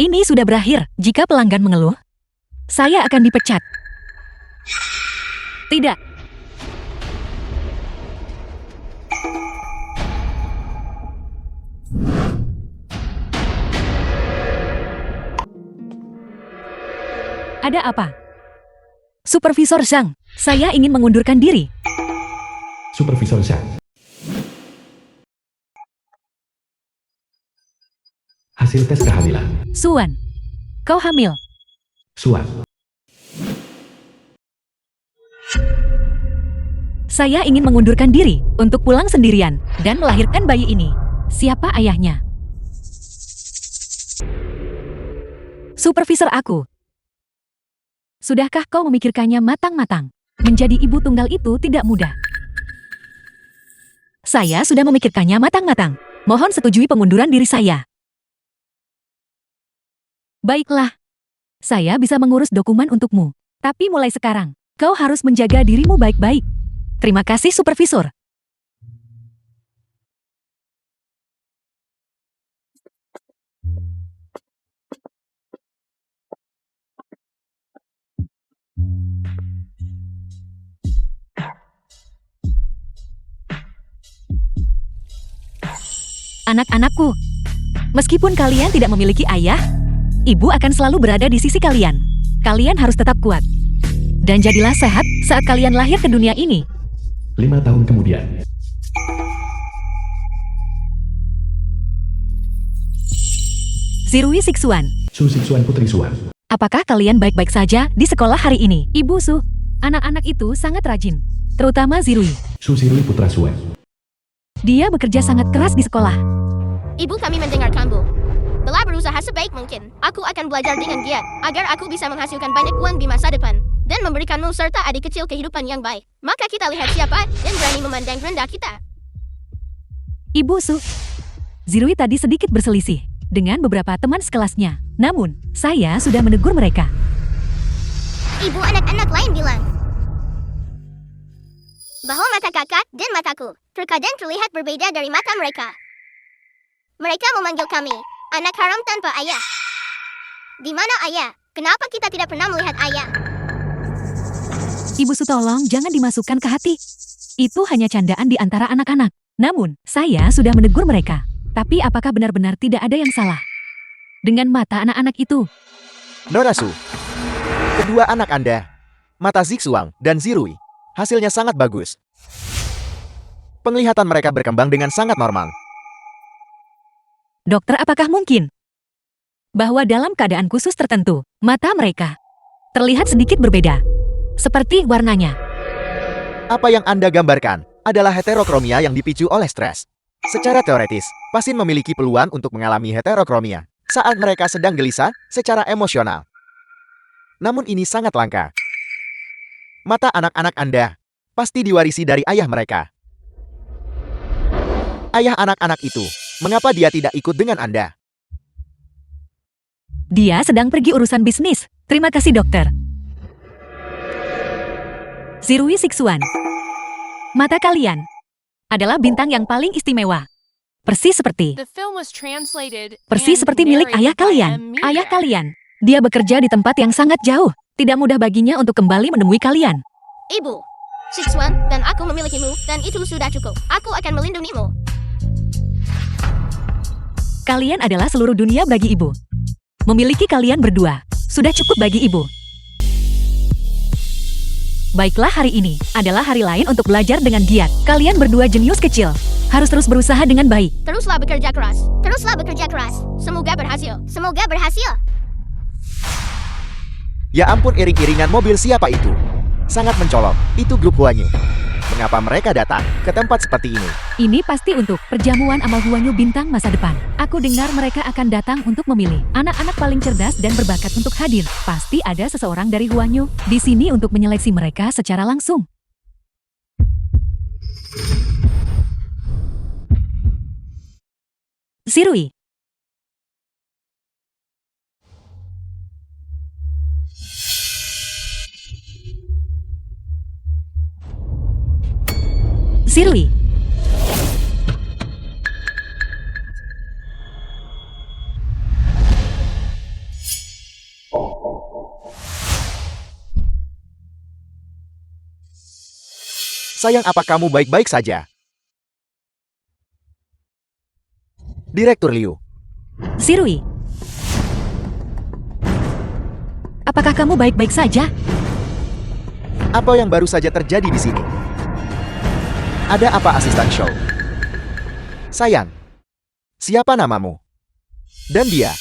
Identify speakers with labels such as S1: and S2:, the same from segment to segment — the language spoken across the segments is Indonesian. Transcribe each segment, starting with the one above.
S1: Ini sudah berakhir. Jika pelanggan mengeluh, saya akan dipecat. Tidak. Ada apa? Supervisor Zhang, saya ingin mengundurkan diri.
S2: Supervisor Zhang. Hasil tes kehamilan.
S1: Suan, kau hamil.
S2: Suan.
S1: Saya ingin mengundurkan diri untuk pulang sendirian dan melahirkan bayi ini. Siapa ayahnya? Supervisor aku. Sudahkah kau memikirkannya matang-matang? Menjadi ibu tunggal itu tidak mudah. Saya sudah memikirkannya matang-matang. Mohon setujui pengunduran diri saya. Baiklah. Saya bisa mengurus dokumen untukmu. Tapi mulai sekarang, kau harus menjaga dirimu baik-baik. Terima kasih, Supervisor. Anak-anakku, meskipun kalian tidak memiliki ayah, ibu akan selalu berada di sisi kalian. Kalian harus tetap kuat. Dan jadilah sehat saat kalian lahir ke dunia ini.
S2: 5 tahun kemudian.
S1: Zirui Siksuan,
S2: Su Siksuan Putri Suan.
S1: apakah kalian baik-baik saja di sekolah hari ini? Ibu Su, anak-anak itu sangat rajin, terutama Zirui.
S2: Su Sirui Putra Suan.
S1: Dia bekerja sangat keras di sekolah.
S3: Ibu kami mendengar kamu. Bella berusaha sebaik mungkin. Aku akan belajar dengan giat agar aku bisa menghasilkan banyak uang di masa depan dan memberikanmu serta adik kecil kehidupan yang baik. Maka kita lihat siapa yang berani memandang rendah kita.
S1: Ibu Su, Zirui tadi sedikit berselisih dengan beberapa teman sekelasnya. Namun, saya sudah menegur mereka.
S3: Ibu anak-anak lain bilang bahwa mata kakak dan mataku terkadang terlihat berbeda dari mata mereka. Mereka memanggil kami anak haram tanpa ayah. Di mana ayah? Kenapa kita tidak pernah melihat ayah?
S1: Ibu Su, tolong jangan dimasukkan ke hati. Itu hanya candaan di antara anak-anak. Namun, saya sudah menegur mereka. Tapi apakah benar-benar tidak ada yang salah dengan mata anak-anak itu?
S4: Nona Su, kedua anak Anda, mata Zixuang dan Zirui, hasilnya sangat bagus. Penglihatan mereka berkembang dengan sangat normal.
S1: Dokter, apakah mungkin bahwa dalam keadaan khusus tertentu, mata mereka terlihat sedikit berbeda, seperti warnanya?
S4: Apa yang Anda gambarkan adalah heterokromia yang dipicu oleh stres. Secara teoretis, pasien memiliki peluang untuk mengalami heterokromia saat mereka sedang gelisah secara emosional. Namun ini sangat langka. Mata anak-anak Anda pasti diwarisi dari ayah mereka. Ayah anak-anak itu, mengapa dia tidak ikut dengan Anda?
S1: Dia sedang pergi urusan bisnis. Terima kasih, dokter. Zirui Siksuan, mata kalian adalah bintang yang paling istimewa. Persis seperti milik ayah kalian. Ayah kalian, dia bekerja di tempat yang sangat jauh. Tidak mudah baginya untuk kembali menemui kalian.
S3: Ibu, Sixwan dan aku memilikimu dan itu sudah cukup. Aku akan melindungimu.
S1: Kalian adalah seluruh dunia bagi ibu. Memiliki kalian berdua sudah cukup bagi ibu. Baiklah, hari ini adalah hari lain untuk belajar dengan giat. Kalian berdua jenius kecil, harus terus berusaha dengan baik.
S3: Teruslah bekerja keras. Teruslah bekerja keras. Semoga berhasil. Semoga berhasil.
S4: Ya ampun, iring-iringan mobil siapa itu? Sangat mencolok. Itu grup Huanyu. Mengapa mereka datang ke tempat seperti ini?
S1: Ini pasti untuk perjamuan amal Huanyu bintang masa depan. Aku dengar mereka akan datang untuk memilih anak-anak paling cerdas dan berbakat untuk hadir. Pasti ada seseorang dari Huanyu di sini untuk menyeleksi mereka secara langsung. Zirui. Zirui.
S4: Sayang, apa kamu baik-baik saja? Direktur Liu.
S1: Sirui. Apakah kamu baik-baik saja?
S4: Apa yang baru saja terjadi di sini? Ada apa, asisten Shou? Sayang, siapa namamu? Dan dia,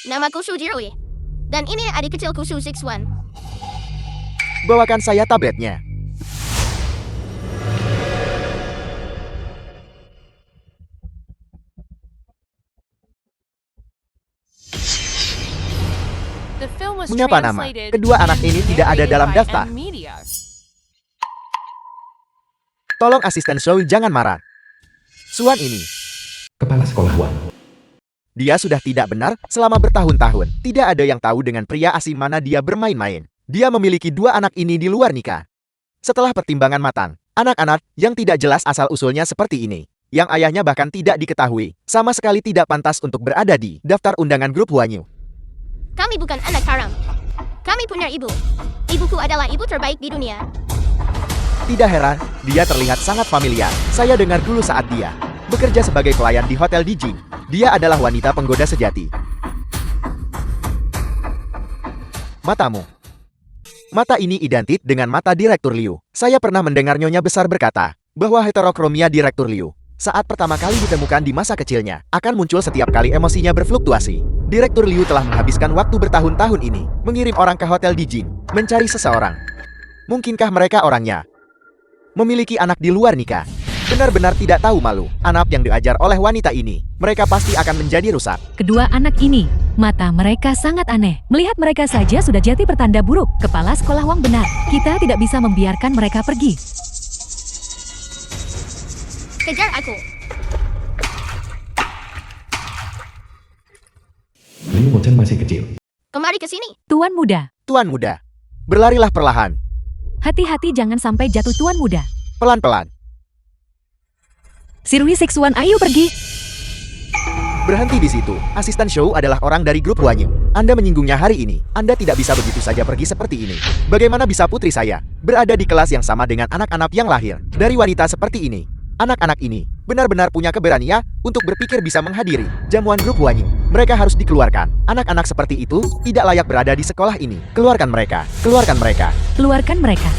S3: Namaku Su Jirui. Dan ini adik kecilku Su 61.
S4: bawakan saya tabletnya.
S5: Mengapa nama kedua anak ini tidak ada dalam daftar?
S4: Tolong asisten Shou jangan marah. Suan ini,
S2: Kepala sekolah Wan.
S4: dia sudah tidak benar selama bertahun-tahun. Tidak ada yang tahu dengan pria asing mana dia bermain-main. Dia memiliki dua anak ini di luar nikah. Setelah pertimbangan matang, anak-anak yang tidak jelas asal-usulnya seperti ini, yang ayahnya bahkan tidak diketahui, sama sekali tidak pantas untuk berada di daftar undangan grup Huanyu.
S3: Kami bukan anak haram. Kami punya ibu. Ibuku adalah ibu terbaik di dunia.
S4: Tidak heran, dia terlihat sangat familiar. Saya dengar dulu saat dia bekerja sebagai pelayan di hotel di Jing. Dia adalah wanita penggoda sejati. Matamu. Mata ini identik dengan mata Direktur Liu. Saya pernah mendengar Nyonya Besar berkata bahwa heterokromia Direktur Liu saat pertama kali ditemukan di masa kecilnya akan muncul setiap kali emosinya berfluktuasi. Direktur Liu telah menghabiskan waktu bertahun-tahun ini mengirim orang ke hotel di Jing mencari seseorang. Mungkinkah mereka orangnya? Memiliki anak di luar nikah. Benar-benar tidak tahu malu. Anak yang diajar oleh wanita ini, mereka pasti akan menjadi rusak.
S1: Kedua anak ini, mata mereka sangat aneh. Melihat mereka saja sudah jati pertanda buruk. Kepala sekolah Wang benar. Kita tidak bisa membiarkan mereka pergi.
S3: Kejar aku.
S2: Liu Mochen masih kecil.
S3: Kemari ke sini.
S1: Tuan muda,
S4: Tuan muda, berlarilah perlahan,
S1: hati-hati jangan sampai jatuh tuan muda.
S4: pelan-pelan.
S1: Sirui Seksuan, ayo pergi.
S4: Berhenti di situ. Asisten Shou adalah orang dari grup Huanyu. Anda menyinggungnya hari ini. Anda tidak bisa begitu saja pergi seperti ini. Bagaimana bisa putri saya berada di kelas yang sama dengan anak-anak yang lahir dari wanita seperti ini? Anak-anak ini benar-benar punya keberanian untuk berpikir bisa menghadiri jamuan grup Huanyu. Mereka harus dikeluarkan. Anak-anak seperti itu tidak layak berada di sekolah ini. Keluarkan mereka. Keluarkan mereka.
S1: Keluarkan mereka.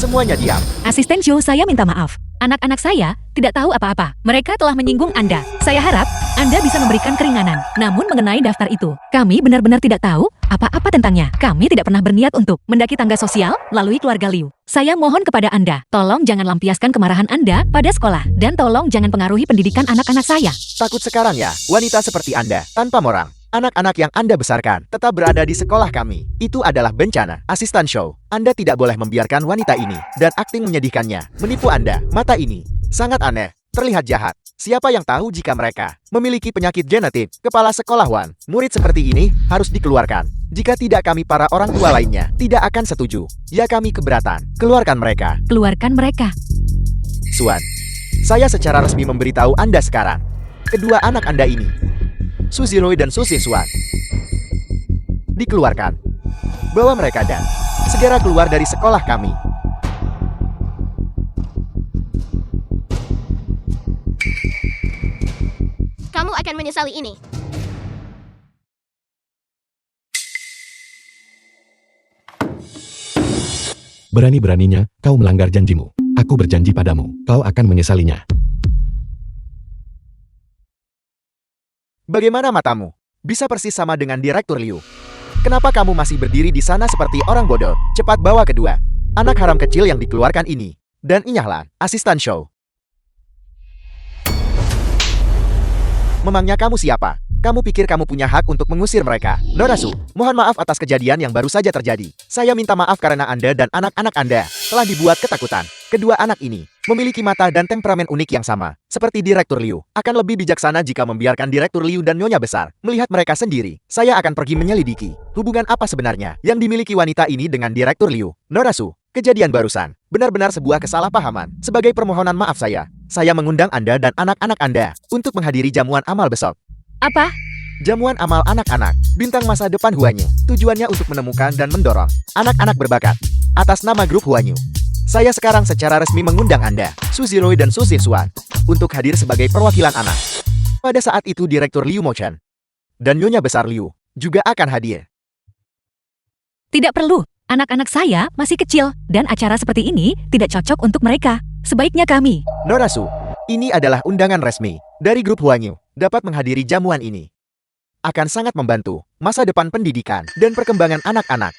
S4: Semuanya diam.
S1: Asisten Joe, saya minta maaf. Anak-anak saya tidak tahu apa-apa. Mereka telah menyinggung Anda. Saya harap Anda bisa memberikan keringanan. Namun mengenai daftar itu, kami benar-benar tidak tahu apa-apa tentangnya. Kami tidak pernah berniat untuk mendaki tangga sosial melalui keluarga Liu. Saya mohon kepada Anda, tolong jangan lampiaskan kemarahan Anda pada sekolah. Dan tolong jangan pengaruhi pendidikan anak-anak saya.
S4: Takut sekarang ya, wanita seperti Anda, tanpa moral. Anak-anak yang Anda besarkan tetap berada di sekolah kami. Itu adalah bencana. Asisten Shou, Anda tidak boleh membiarkan wanita ini dan akting menyedihkannya menipu Anda. Mata ini sangat aneh, terlihat jahat. Siapa yang tahu jika mereka memiliki penyakit genetik? Kepala sekolah Wan, murid seperti ini harus dikeluarkan. Jika tidak, kami para orang tua lainnya tidak akan setuju. Ya, kami keberatan. Keluarkan mereka.
S1: Keluarkan mereka.
S4: Suan, saya secara resmi memberitahu Anda sekarang. Kedua anak Anda ini, Su Zirui dan Su Xinxuan, dikeluarkan. Bawa mereka dan segera keluar dari sekolah kami.
S3: Kamu akan menyesali ini.
S2: Berani-beraninya, kau melanggar janjimu. Aku berjanji padamu, kau akan menyesalinya.
S4: Bagaimana matamu? Bisa persis sama dengan Direktur Liu. Kenapa kamu masih berdiri di sana seperti orang bodoh? Cepat bawa kedua anak haram kecil yang dikeluarkan ini. Dan inyahlah, asisten Shou. Memangnya kamu siapa? Kamu pikir kamu punya hak untuk mengusir mereka? Norasu, mohon maaf atas kejadian yang baru saja terjadi. Saya minta maaf karena Anda dan anak-anak Anda telah dibuat ketakutan. Kedua anak ini memiliki mata dan temperamen unik yang sama, seperti Direktur Liu. Akan lebih bijaksana jika membiarkan Direktur Liu dan Nyonya Besar melihat mereka sendiri. Saya akan pergi menyelidiki hubungan apa sebenarnya yang dimiliki wanita ini dengan Direktur Liu. Norasu, kejadian barusan benar-benar sebuah kesalahpahaman. Sebagai permohonan maaf saya mengundang Anda dan anak-anak Anda untuk menghadiri jamuan amal besok.
S1: Apa?
S4: Jamuan amal anak-anak, bintang masa depan Huanyu. Tujuannya untuk menemukan dan mendorong anak-anak berbakat. Atas nama grup Huanyu, saya sekarang secara resmi mengundang Anda, Su Zirui dan Su Xixuan, untuk hadir sebagai perwakilan anak. Pada saat itu Direktur Liu Mochan dan Nyonya Besar Liu juga akan hadir.
S1: Tidak perlu. Anak-anak saya masih kecil, dan acara seperti ini tidak cocok untuk mereka. Sebaiknya kami.
S4: Nona Su, ini adalah undangan resmi dari grup Huanyu dapat menghadiri jamuan ini. Akan sangat membantu masa depan pendidikan dan perkembangan anak-anak.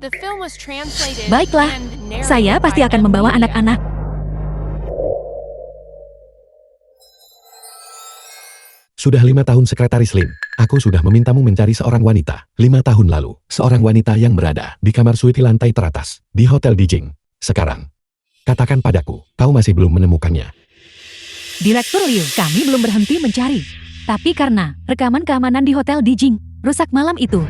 S5: The film was translated
S1: Baiklah,
S5: and narrated
S1: saya pasti
S5: by
S1: akan membawa
S5: Emilia.
S1: anak-anak.
S2: Sudah 5 tahun Sekretaris Lin. Aku sudah memintamu mencari seorang wanita. 5 tahun lalu, seorang wanita yang berada di kamar suite lantai teratas, di Hotel Dijing. Sekarang, katakan padaku, kau masih belum menemukannya.
S1: Direktur Liu, kami belum berhenti mencari. Tapi karena rekaman keamanan di Hotel Dijing rusak malam itu.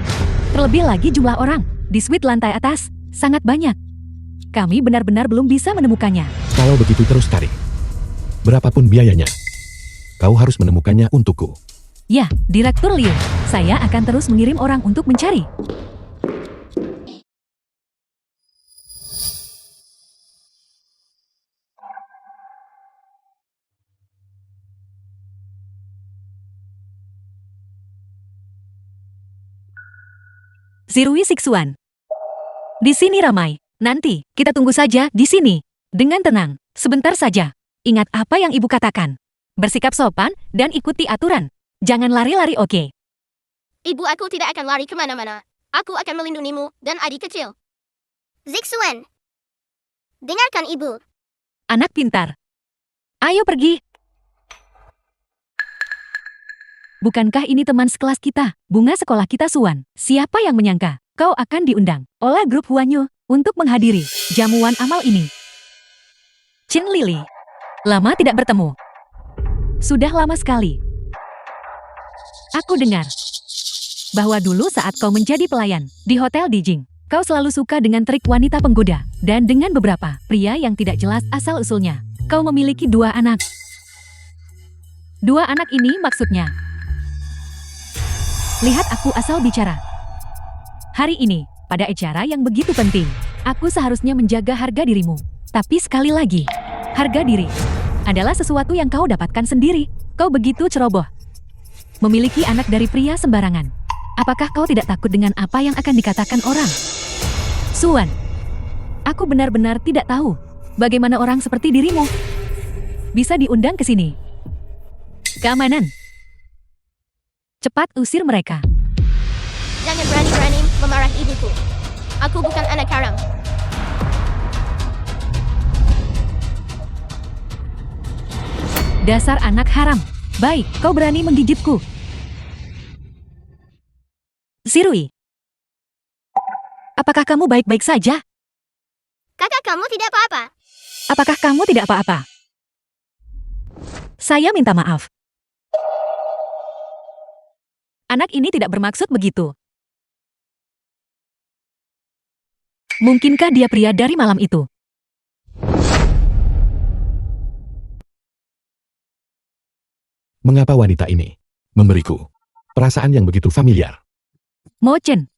S1: Terlebih lagi jumlah orang di suite lantai atas sangat banyak. Kami benar-benar belum bisa menemukannya.
S2: Kalau begitu terus cari. Berapapun biayanya, kau harus menemukannya untukku.
S1: Ya, Direktur Liu, saya akan terus mengirim orang untuk mencari. Zirui Xixuan. Di sini ramai. Nanti, kita tunggu saja di sini. Dengan tenang, sebentar saja. Ingat apa yang ibu katakan. Bersikap sopan dan ikuti aturan. Jangan lari-lari, oke?
S3: Ibu, aku tidak akan lari kemana-mana. Aku akan melindungimu dan adik kecil. Xixuan, dengarkan ibu.
S1: Anak pintar. Ayo pergi. Bukankah ini teman sekelas kita, bunga sekolah kita Suan? Siapa yang menyangka kau akan diundang oleh grup Huanyu untuk menghadiri jamuan amal ini? Chin Lily, lama tidak bertemu. Sudah lama sekali. Aku dengar bahwa dulu saat kau menjadi pelayan di Hotel Dijing, kau selalu suka dengan trik wanita penggoda dan dengan beberapa pria yang tidak jelas asal-usulnya. Kau memiliki 2 anak. 2 anak ini maksudnya. Lihat aku asal bicara. Hari ini, pada acara yang begitu penting, aku seharusnya menjaga harga dirimu. Tapi sekali lagi, harga diri adalah sesuatu yang kau dapatkan sendiri. Kau begitu ceroboh. Memiliki anak dari pria sembarangan. Apakah kau tidak takut dengan apa yang akan dikatakan orang? Suan, aku benar-benar tidak tahu bagaimana orang seperti dirimu bisa diundang ke sini. Keamanan. Cepat usir mereka.
S3: Jangan berani-berani memarahi ibuku. Aku bukan anak haram.
S1: Dasar anak haram. Baik, kau berani menggigitku. Zirui, apakah kamu baik-baik saja?
S3: Kakak kamu tidak apa-apa.
S1: Apakah kamu tidak apa-apa? Saya minta maaf. Anak ini tidak bermaksud begitu. Mungkinkah dia pria dari malam itu?
S2: Mengapa wanita ini memberiku perasaan yang begitu familiar?
S1: Mo Chen.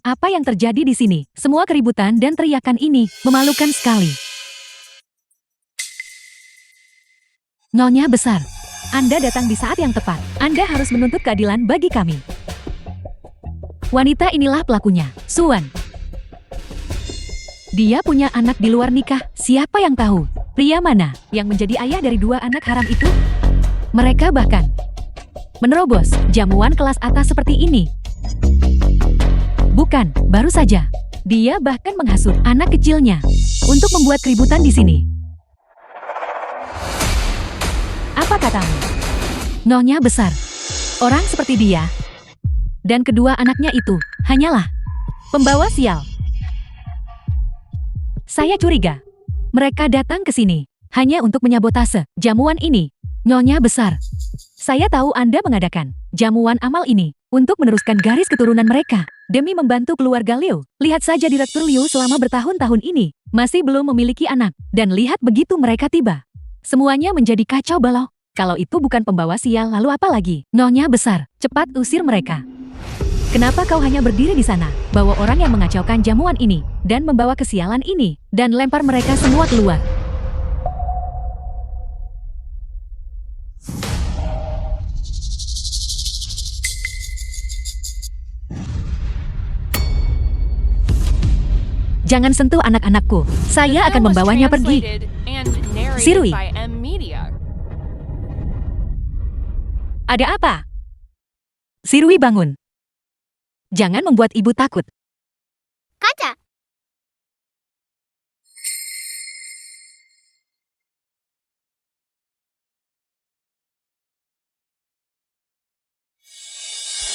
S1: Apa yang terjadi di sini? Semua keributan dan teriakan ini memalukan sekali. Nyonya besar, Anda datang di saat yang tepat. Anda harus menuntut keadilan bagi kami. Wanita inilah pelakunya, Suan. Dia punya anak di luar nikah. Siapa yang tahu? Pria mana yang menjadi ayah dari 2 anak haram itu? Mereka bahkan menerobos jamuan kelas atas seperti ini. Bukan, baru saja. Dia bahkan menghasut anak kecilnya untuk membuat keributan di sini. Apa katamu? Nyonya besar. Orang seperti dia dan kedua anaknya itu hanyalah pembawa sial. Saya curiga mereka datang ke sini hanya untuk menyabotase jamuan ini. Nyonya besar, saya tahu Anda mengadakan jamuan amal ini untuk meneruskan garis keturunan mereka. Demi membantu keluarga Liu, lihat saja Direktur Liu selama bertahun-tahun ini masih belum memiliki anak. Dan lihat begitu mereka tiba, semuanya menjadi kacau balau. Kalau itu bukan pembawa sial, lalu apa lagi? Nyonya besar, cepat usir mereka. Kenapa kau hanya berdiri di sana? Bawa orang yang mengacaukan jamuan ini dan membawa kesialan ini dan lempar mereka semua keluar. Jangan sentuh anak-anakku. Saya akan membawanya pergi. Sirui. Ada apa? Sirui, bangun. Jangan membuat ibu takut.
S3: Kaca.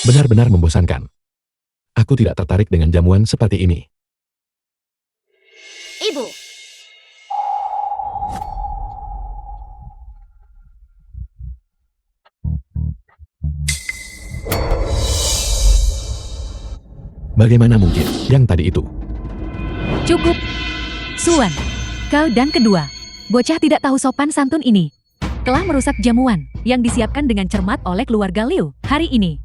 S2: Benar-benar membosankan. Aku tidak tertarik dengan jamuan seperti ini.
S3: Ibu.
S2: Bagaimana mungkin yang tadi itu?
S1: Cukup. Suan, kau dan kedua bocah tidak tahu sopan santun ini telah merusak jamuan yang disiapkan dengan cermat oleh keluarga Liu hari ini.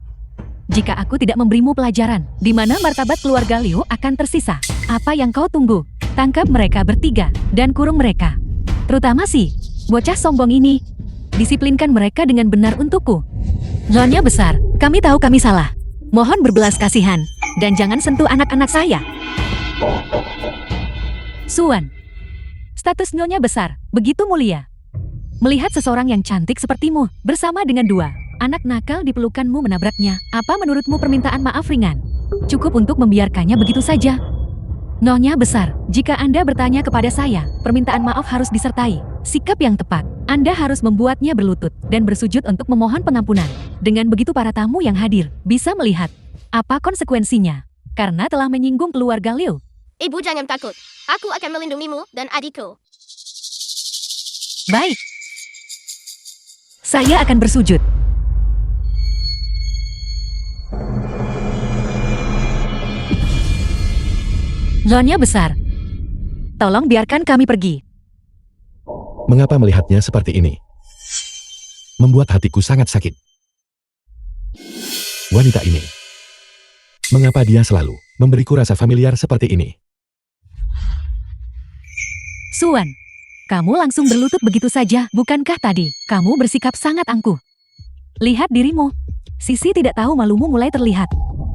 S1: Jika aku tidak memberimu pelajaran, di mana martabat keluarga Liu akan tersisa? Apa yang kau tunggu? Tangkap mereka bertiga dan kurung mereka. Terutama si bocah sombong ini. Disiplinkan mereka dengan benar untukku. Nyonya besar, kami tahu kami salah. Mohon berbelas kasihan dan jangan sentuh anak-anak saya. Suan, status nyonya besar begitu mulia. Melihat seseorang yang cantik sepertimu bersama dengan dua anak nakal di pelukanmu menabraknya, apa menurutmu permintaan maaf ringan? Cukup untuk membiarkannya begitu saja. Nyonya besar, jika Anda bertanya kepada saya, permintaan maaf harus disertai sikap yang tepat. Anda harus membuatnya berlutut dan bersujud untuk memohon pengampunan. Dengan begitu para tamu yang hadir bisa melihat apa konsekuensinya karena telah menyinggung keluarga Liu.
S3: Ibu jangan takut. Aku akan melindungimu dan adikku.
S1: Baik. Saya akan bersujud. Nyonya besar, tolong biarkan kami pergi.
S2: Mengapa melihatnya seperti ini? Membuat hatiku sangat sakit. Wanita ini. Mengapa dia selalu memberiku rasa familiar seperti ini?
S1: Suan, kamu langsung berlutut begitu saja, bukankah tadi kamu bersikap sangat angkuh? Lihat dirimu. Sisi tidak tahu malumu mulai terlihat.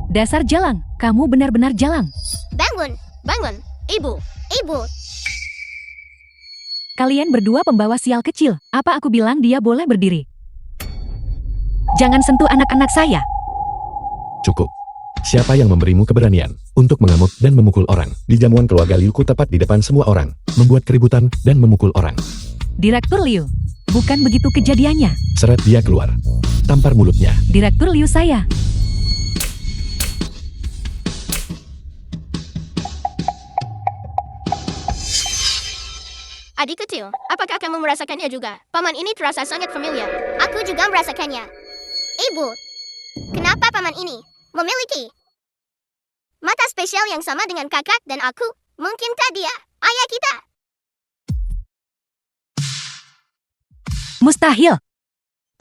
S1: Dasar jalang, kamu benar-benar jalang.
S3: Bangun, bangun, ibu, ibu.
S1: Kalian berdua pembawa sial kecil, apa aku bilang dia boleh berdiri? Jangan sentuh anak-anak saya.
S2: Cukup. Siapa yang memberimu keberanian untuk mengamuk dan memukul orang? Di jamuan keluarga Liuku tepat di depan semua orang, membuat keributan dan memukul orang.
S1: Direktur Liu, bukan begitu kejadiannya.
S2: Seret dia keluar. Tampar mulutnya.
S1: Direktur Liu saya.
S3: Adik kecil, apakah kamu merasakannya juga? Paman ini terasa sangat familiar. Aku juga merasakannya. Ibu, kenapa paman ini memiliki mata spesial yang sama dengan kakak dan aku? Mungkinkah dia ayah kita?
S1: Mustahil.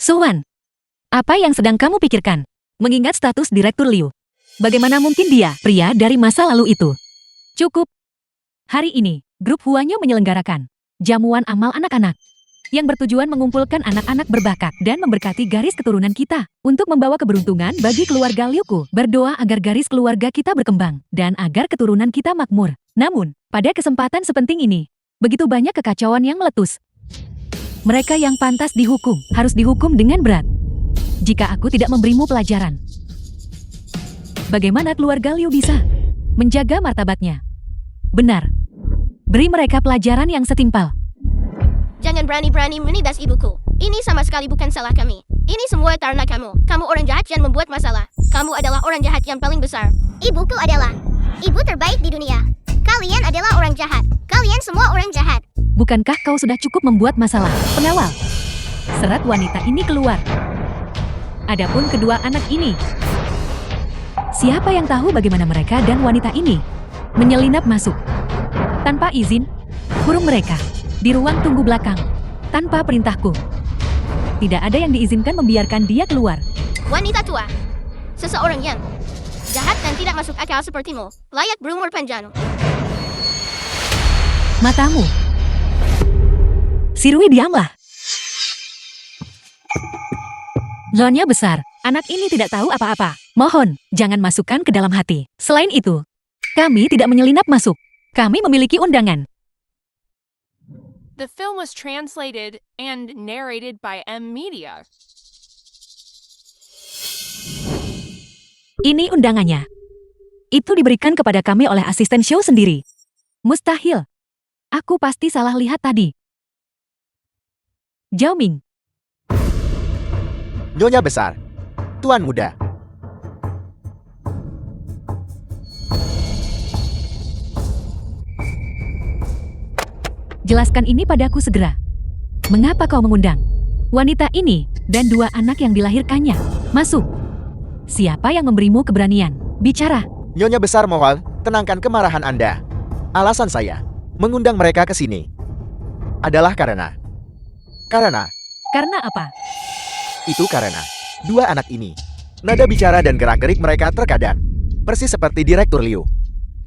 S1: Suan, apa yang sedang kamu pikirkan? Mengingat status Direktur Liu, bagaimana mungkin dia pria dari masa lalu itu? Cukup. Hari ini, grup Huanyo menyelenggarakan jamuan amal anak-anak yang bertujuan mengumpulkan anak-anak berbakat dan memberkati garis keturunan kita untuk membawa keberuntungan bagi keluarga Liuku. Berdoa agar garis keluarga kita berkembang dan agar keturunan kita makmur. Namun, pada kesempatan sepenting ini, begitu banyak kekacauan yang meletus. Mereka yang pantas dihukum harus dihukum dengan berat. Jika aku tidak memberimu pelajaran, bagaimana keluarga Liu bisa menjaga martabatnya? Benar. Beri mereka pelajaran yang setimpal.
S3: Jangan berani-berani menindas ibuku. Ini sama sekali bukan salah kami. Ini semua karena kamu. Kamu orang jahat yang membuat masalah. Kamu adalah orang jahat yang paling besar. Ibuku adalah ibu terbaik di dunia. Kalian adalah orang jahat. Kalian semua orang jahat.
S1: Bukankah kau sudah cukup membuat masalah? Pengawal, serat wanita ini keluar. Adapun kedua anak ini, Siapa yang tahu bagaimana mereka dan wanita ini menyelinap masuk tanpa izin, kurung mereka di ruang tunggu belakang tanpa perintahku. Tidak ada yang diizinkan membiarkan dia keluar.
S3: Wanita tua. Seseorang yang jahat dan tidak masuk akal sepertimu, layak berumur panjang.
S1: Matamu. Sirwi, diamlah. Nyonya besar, anak ini tidak tahu apa-apa. Mohon, jangan masukkan ke dalam hati. Selain itu, kami tidak menyelinap masuk. Kami memiliki undangan.
S5: The film was translated and narrated by M Media.
S1: Ini undangannya. Itu diberikan kepada kami oleh asisten show sendiri. Mustahil. Aku pasti salah lihat tadi. Zhao Ming.
S4: Nyonya besar. Tuan muda.
S1: Jelaskan ini padaku segera. Mengapa kau mengundang wanita ini dan dua anak yang dilahirkannya masuk? Siapa yang memberimu keberanian? Bicara.
S4: Nyonya besar, mohon tenangkan kemarahan Anda. Alasan saya mengundang mereka ke sini adalah karena
S1: Karena apa?
S4: itu karena dua anak ini, nada bicara dan gerak-gerik mereka terkadang persis seperti Direktur Liu.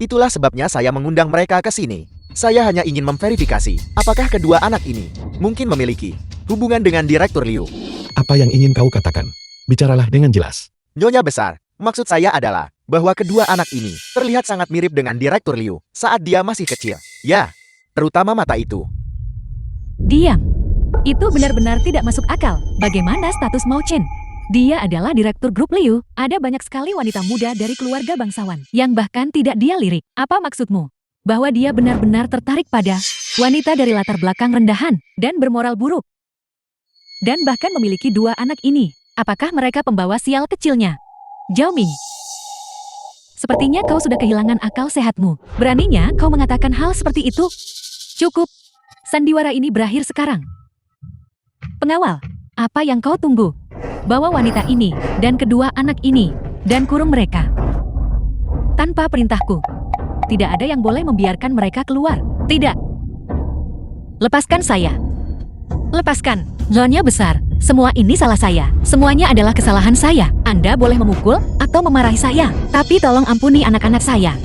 S4: Itulah sebabnya saya mengundang mereka ke sini. Saya hanya ingin memverifikasi apakah kedua anak ini mungkin memiliki hubungan dengan Direktur Liu.
S2: Apa yang ingin kau katakan? Bicaralah dengan jelas.
S4: Nyonya besar, maksud saya adalah bahwa kedua anak ini terlihat sangat mirip dengan Direktur Liu saat dia masih kecil. Ya, terutama mata itu.
S1: Diam. Itu benar-benar tidak masuk akal. Bagaimana status Mao Chen? Dia adalah direktur grup Liu. Ada banyak sekali wanita muda dari keluarga bangsawan yang bahkan tidak dia lirik. Apa maksudmu? Bahwa dia benar-benar tertarik pada wanita dari latar belakang rendahan dan bermoral buruk. Dan bahkan memiliki dua anak ini. Apakah mereka pembawa sial kecilnya? Zhao Ming. Sepertinya kau sudah kehilangan akal sehatmu. Beraninya kau mengatakan hal seperti itu? Cukup. Sandiwara ini berakhir sekarang. Pengawal, apa yang kau tunggu? Bawa wanita ini dan kedua anak ini dan kurung mereka. Tanpa perintahku. Tidak ada yang boleh membiarkan mereka keluar. Tidak. Lepaskan saya. Lepaskan. Nyonya besar, semua ini salah saya. Semuanya adalah kesalahan saya. Anda boleh memukul atau memarahi saya. Tapi tolong ampuni anak-anak saya.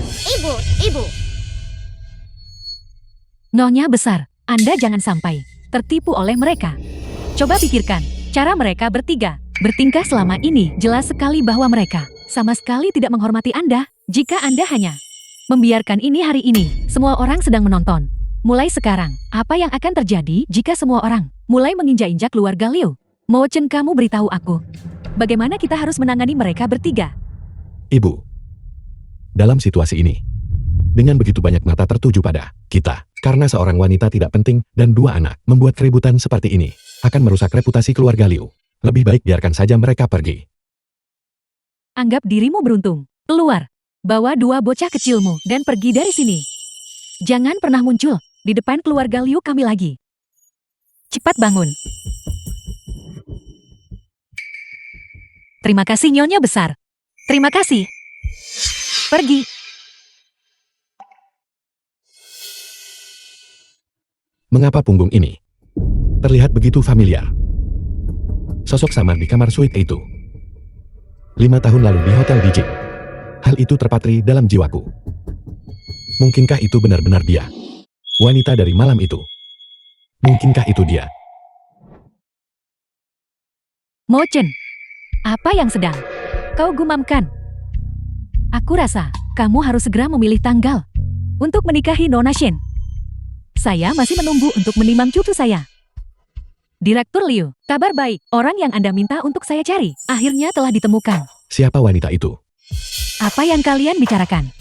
S3: Ibu.
S1: Nyonya besar, Anda jangan sampai tertipu oleh mereka. Coba pikirkan, cara mereka bertiga bertingkah selama ini jelas sekali bahwa mereka sama sekali tidak menghormati Anda. Jika Anda hanya membiarkan ini hari ini, semua orang sedang menonton. Mulai sekarang, apa yang akan terjadi jika semua orang mulai menginjak-injak keluarga Liu? Mo Chen, kamu beritahu aku, bagaimana kita harus menangani mereka bertiga?
S2: Ibu, dalam situasi ini, dengan begitu banyak mata tertuju pada kita, karena seorang wanita tidak penting dan dua anak membuat keributan seperti ini, akan merusak reputasi keluarga Liu. Lebih baik biarkan saja mereka pergi.
S1: Anggap dirimu beruntung. Keluar. Bawa dua bocah kecilmu dan pergi dari sini. Jangan pernah muncul di depan keluarga Liu kami lagi. Cepat bangun. Terima kasih Nyonya besar. Terima kasih. Pergi.
S2: Mengapa punggung ini terlihat begitu familiar? Sosok samar di kamar suite itu. 5 tahun lalu di Hotel Dijing. Hal itu terpatri dalam jiwaku. Mungkinkah itu benar-benar dia? Wanita dari malam itu. Mungkinkah itu dia?
S1: Mo Chen, apa yang sedang kau gumamkan? Aku rasa kamu harus segera memilih tanggal untuk menikahi Nona Shen. Saya masih menunggu untuk menimang cucu saya. Direktur Liu, kabar baik. Orang yang Anda minta untuk saya cari, akhirnya telah ditemukan.
S2: Siapa wanita itu?
S1: Apa yang kalian bicarakan?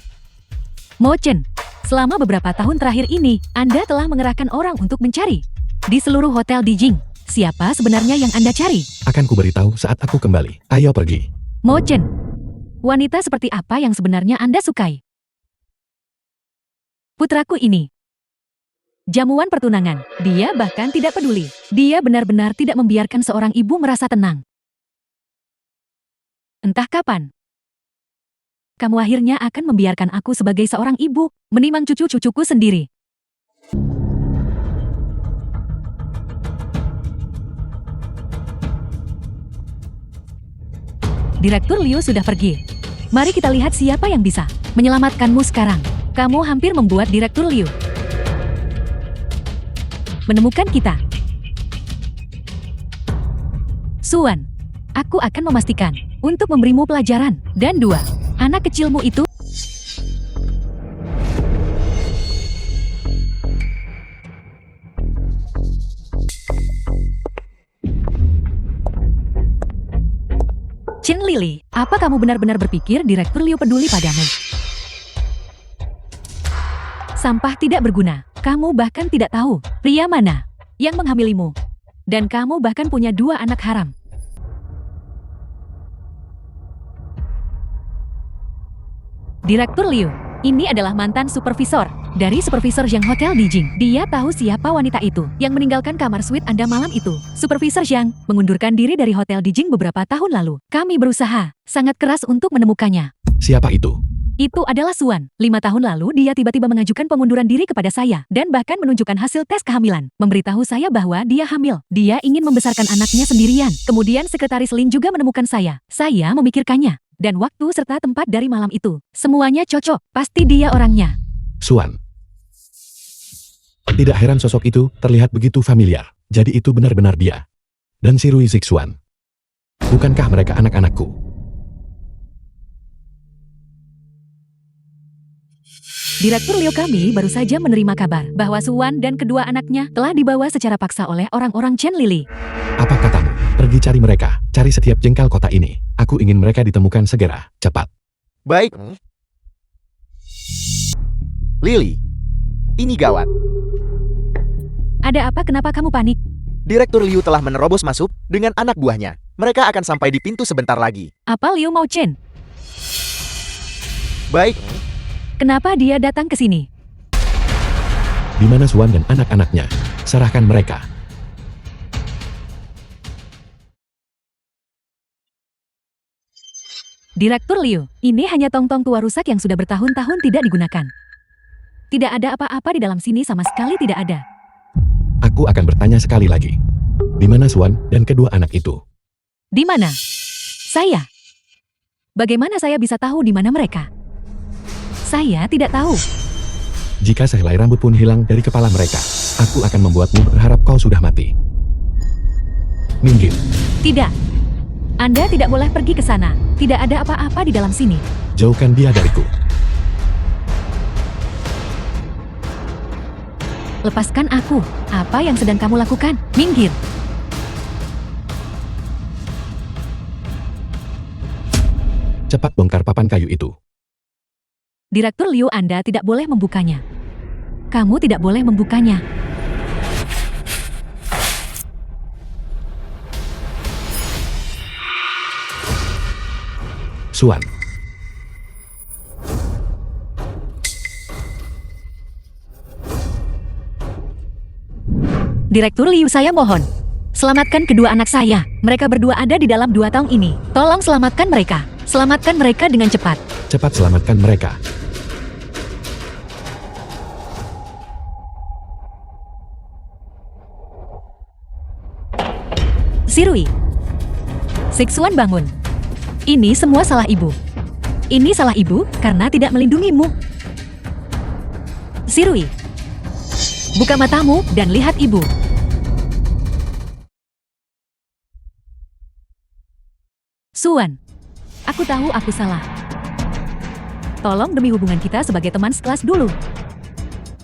S1: Mo Chen, selama beberapa tahun terakhir ini, Anda telah mengerahkan orang untuk mencari di seluruh hotel Dijing. Siapa sebenarnya yang Anda cari?
S2: Akan kuberitahu saat aku kembali. Ayo pergi.
S1: Mo Chen, wanita seperti apa yang sebenarnya Anda sukai? Putraku ini. Jamuan pertunangan. Dia bahkan tidak peduli. Dia benar-benar tidak membiarkan seorang ibu merasa tenang. Entah kapan Kamu akhirnya akan membiarkan aku sebagai seorang ibu menimang cucu-cucuku sendiri. Direktur Liu sudah pergi. Mari kita lihat siapa yang bisa menyelamatkanmu sekarang. Kamu hampir membuat Direktur Liu menemukan kita. Suan, aku akan memastikan untuk memberimu pelajaran. Dan 2, anak kecilmu itu Chen Lily, apa kamu benar-benar berpikir Direktur Liu peduli padamu? Sampah tidak berguna. Kamu bahkan tidak tahu pria mana yang menghamilimu. Dan kamu bahkan punya 2 anak haram. Direktur Liu, ini adalah mantan supervisor dari supervisor Zhang Hotel di Jing. Dia tahu siapa wanita itu yang meninggalkan kamar suite Anda malam itu. Supervisor Zhang mengundurkan diri dari Hotel di Jing beberapa tahun lalu. Kami berusaha sangat keras untuk menemukannya.
S2: Siapa itu?
S1: Itu adalah Suan. 5 tahun lalu dia tiba-tiba mengajukan pengunduran diri kepada saya dan bahkan menunjukkan hasil tes kehamilan. Memberitahu saya bahwa dia hamil. Dia ingin membesarkan anaknya sendirian. Kemudian sekretaris Lin juga menemukan saya. Saya memikirkannya. Dan waktu serta tempat dari malam itu. Semuanya cocok. Pasti dia orangnya.
S2: Suan. Tidak heran sosok itu terlihat begitu familiar. Jadi itu benar-benar dia. Dan si Rui Zixuan. Bukankah mereka anak-anakku?
S1: Direktur Liu kami baru saja menerima kabar bahwa Suan dan kedua anaknya telah dibawa secara paksa oleh orang-orang Chen Lily.
S2: Apa katamu? Pergi cari mereka. Cari setiap jengkal kota ini. Aku ingin mereka ditemukan segera. Cepat.
S4: Baik. Lily, ini gawat.
S1: Ada apa? Kenapa kamu panik?
S4: Direktur Liu telah menerobos masuk dengan anak buahnya. Mereka akan sampai di pintu sebentar lagi.
S1: Apa Liu mau Chen?
S4: Baik.
S1: Kenapa dia datang ke sini?
S2: Di mana Suan dan anak-anaknya? Serahkan mereka.
S1: Direktur Liu, ini hanya tong-tong tua rusak yang sudah bertahun-tahun tidak digunakan. Tidak ada apa-apa di dalam sini, sama sekali tidak ada.
S2: Aku akan bertanya sekali lagi. Di mana Suan dan kedua anak itu?
S1: Di mana? Saya. Bagaimana saya bisa tahu di mana mereka? Saya tidak tahu.
S2: Jika sehelai rambut pun hilang dari kepala mereka, aku akan membuatmu berharap kau sudah mati. Minggir.
S1: Tidak. Anda tidak boleh pergi ke sana. Tidak ada apa-apa di dalam sini.
S2: Jauhkan dia dariku.
S1: Lepaskan aku. Apa yang sedang kamu lakukan? Minggir.
S2: Cepat bongkar papan kayu itu.
S1: Direktur Liu, Anda tidak boleh membukanya. Kamu tidak boleh membukanya.
S2: Suan.
S1: Direktur Liu, saya mohon. Selamatkan kedua anak saya. Mereka berdua ada di dalam 2 tahun ini. Tolong selamatkan mereka. Selamatkan mereka dengan cepat.
S2: Cepat selamatkan mereka.
S1: Sirui. Zixuan, bangun. Ini semua salah ibu. Ini salah ibu karena tidak melindungimu. Sirui. Buka matamu dan lihat ibu. Suan. Aku tahu aku salah. Tolong demi hubungan kita sebagai teman sekelas dulu.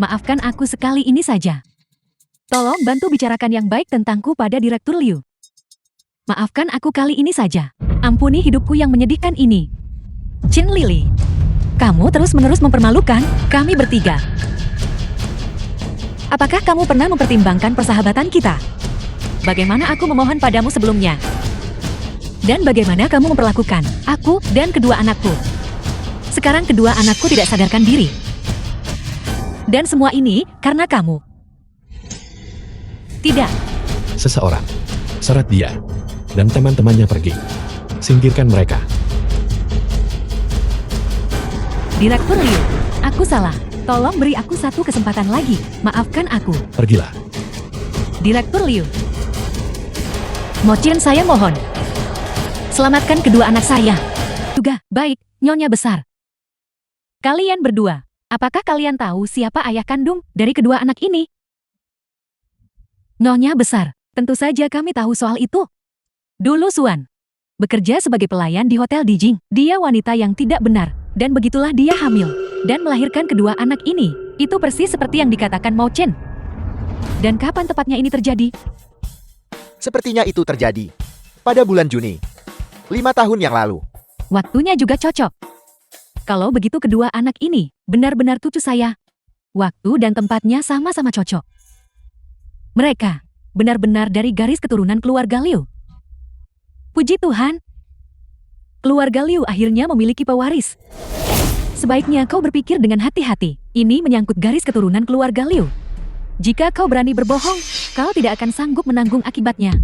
S1: Maafkan aku sekali ini saja. Tolong bantu bicarakan yang baik tentangku pada Direktur Liu. Maafkan aku kali ini saja. Ampuni hidupku yang menyedihkan ini. Chen Lily, kamu terus-menerus mempermalukan kami bertiga. Apakah kamu pernah mempertimbangkan persahabatan kita? Bagaimana aku memohon padamu sebelumnya? Dan bagaimana kamu memperlakukan aku dan kedua anakku? Sekarang kedua anakku tidak sadarkan diri. Dan semua ini karena kamu. Tidak.
S2: Seseorang. Seret dia. Dan teman-temannya pergi. Singkirkan mereka.
S1: Direktur Liu, aku salah. Tolong beri aku satu kesempatan lagi. Maafkan aku.
S2: Pergilah.
S1: Direktur Liu. Mo-chin, saya mohon. Selamatkan kedua anak saya. Juga, baik, Nyonya Besar. Kalian berdua, apakah kalian tahu siapa ayah kandung dari kedua anak ini? Nyonya Besar, tentu saja kami tahu soal itu. Dulu Suan bekerja sebagai pelayan di Hotel Dijing. Dia wanita yang tidak benar, dan begitulah dia hamil dan melahirkan kedua anak ini. Itu persis seperti yang dikatakan Mo Chen. Dan kapan tepatnya ini terjadi?
S4: Sepertinya itu terjadi pada bulan Juni, 5 tahun yang lalu.
S1: Waktunya juga cocok. Kalau begitu kedua anak ini benar-benar cucu saya. Waktu dan tempatnya sama-sama cocok. Mereka benar-benar dari garis keturunan keluarga Liu. Puji Tuhan. Keluarga Liu akhirnya memiliki pewaris. Sebaiknya kau berpikir dengan hati-hati. Ini menyangkut garis keturunan keluarga Liu. Jika kau berani berbohong, kau tidak akan sanggup menanggung akibatnya.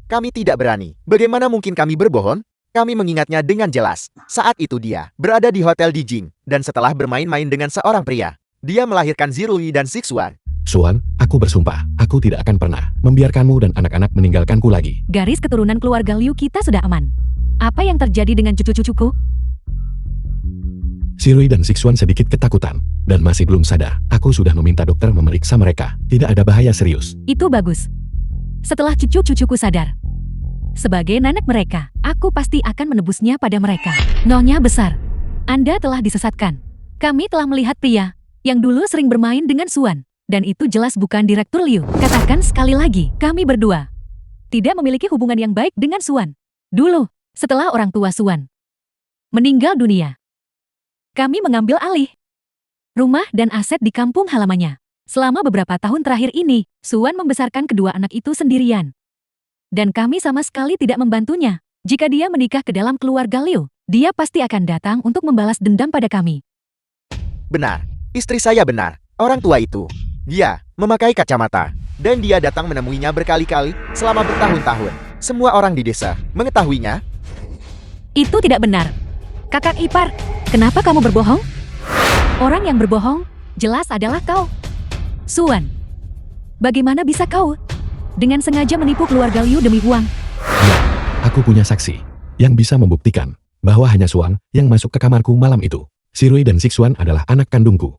S4: Kami tidak berani. Bagaimana mungkin kami berbohong? Kami mengingatnya dengan jelas. Saat itu dia berada di Hotel Dijing, dan setelah bermain-main dengan seorang pria, dia melahirkan Zirui dan Sixuan.
S2: Suan, aku bersumpah, aku tidak akan pernah membiarkanmu dan anak-anak meninggalkanku lagi.
S1: Garis keturunan keluarga Liu kita sudah aman. Apa yang terjadi dengan cucu-cucuku?
S2: Zirui dan Sixuan sedikit ketakutan, dan masih belum sadar. Aku sudah meminta dokter memeriksa mereka. Tidak ada bahaya serius.
S1: Itu bagus. Setelah cucu-cucuku sadar, sebagai nenek mereka, aku pasti akan menebusnya pada mereka. Nyonya Besar, Anda telah disesatkan. Kami telah melihat pria yang dulu sering bermain dengan Suan, dan itu jelas bukan Direktur Liu. Katakan sekali lagi, kami berdua tidak memiliki hubungan yang baik dengan Suan. Dulu, setelah orang tua Suan meninggal dunia, kami mengambil alih rumah dan aset di kampung halamannya. Selama beberapa tahun terakhir ini, Suan membesarkan kedua anak itu sendirian. Dan kami sama sekali tidak membantunya. Jika dia menikah ke dalam keluarga Liu, dia pasti akan datang untuk membalas dendam pada kami.
S4: Benar, istri saya benar. Orang tua itu, dia memakai kacamata, dan dia datang menemuinya berkali-kali selama bertahun-tahun. Semua orang di desa mengetahuinya.
S1: Itu tidak benar. Kakak ipar, kenapa kamu berbohong? Orang yang berbohong jelas adalah kau. Suan, bagaimana bisa kau dengan sengaja menipu keluarga Liu demi uang?
S2: Ya, aku punya saksi yang bisa membuktikan bahwa hanya Suan yang masuk ke kamarku malam itu. Zirui dan Sixuan adalah anak kandungku.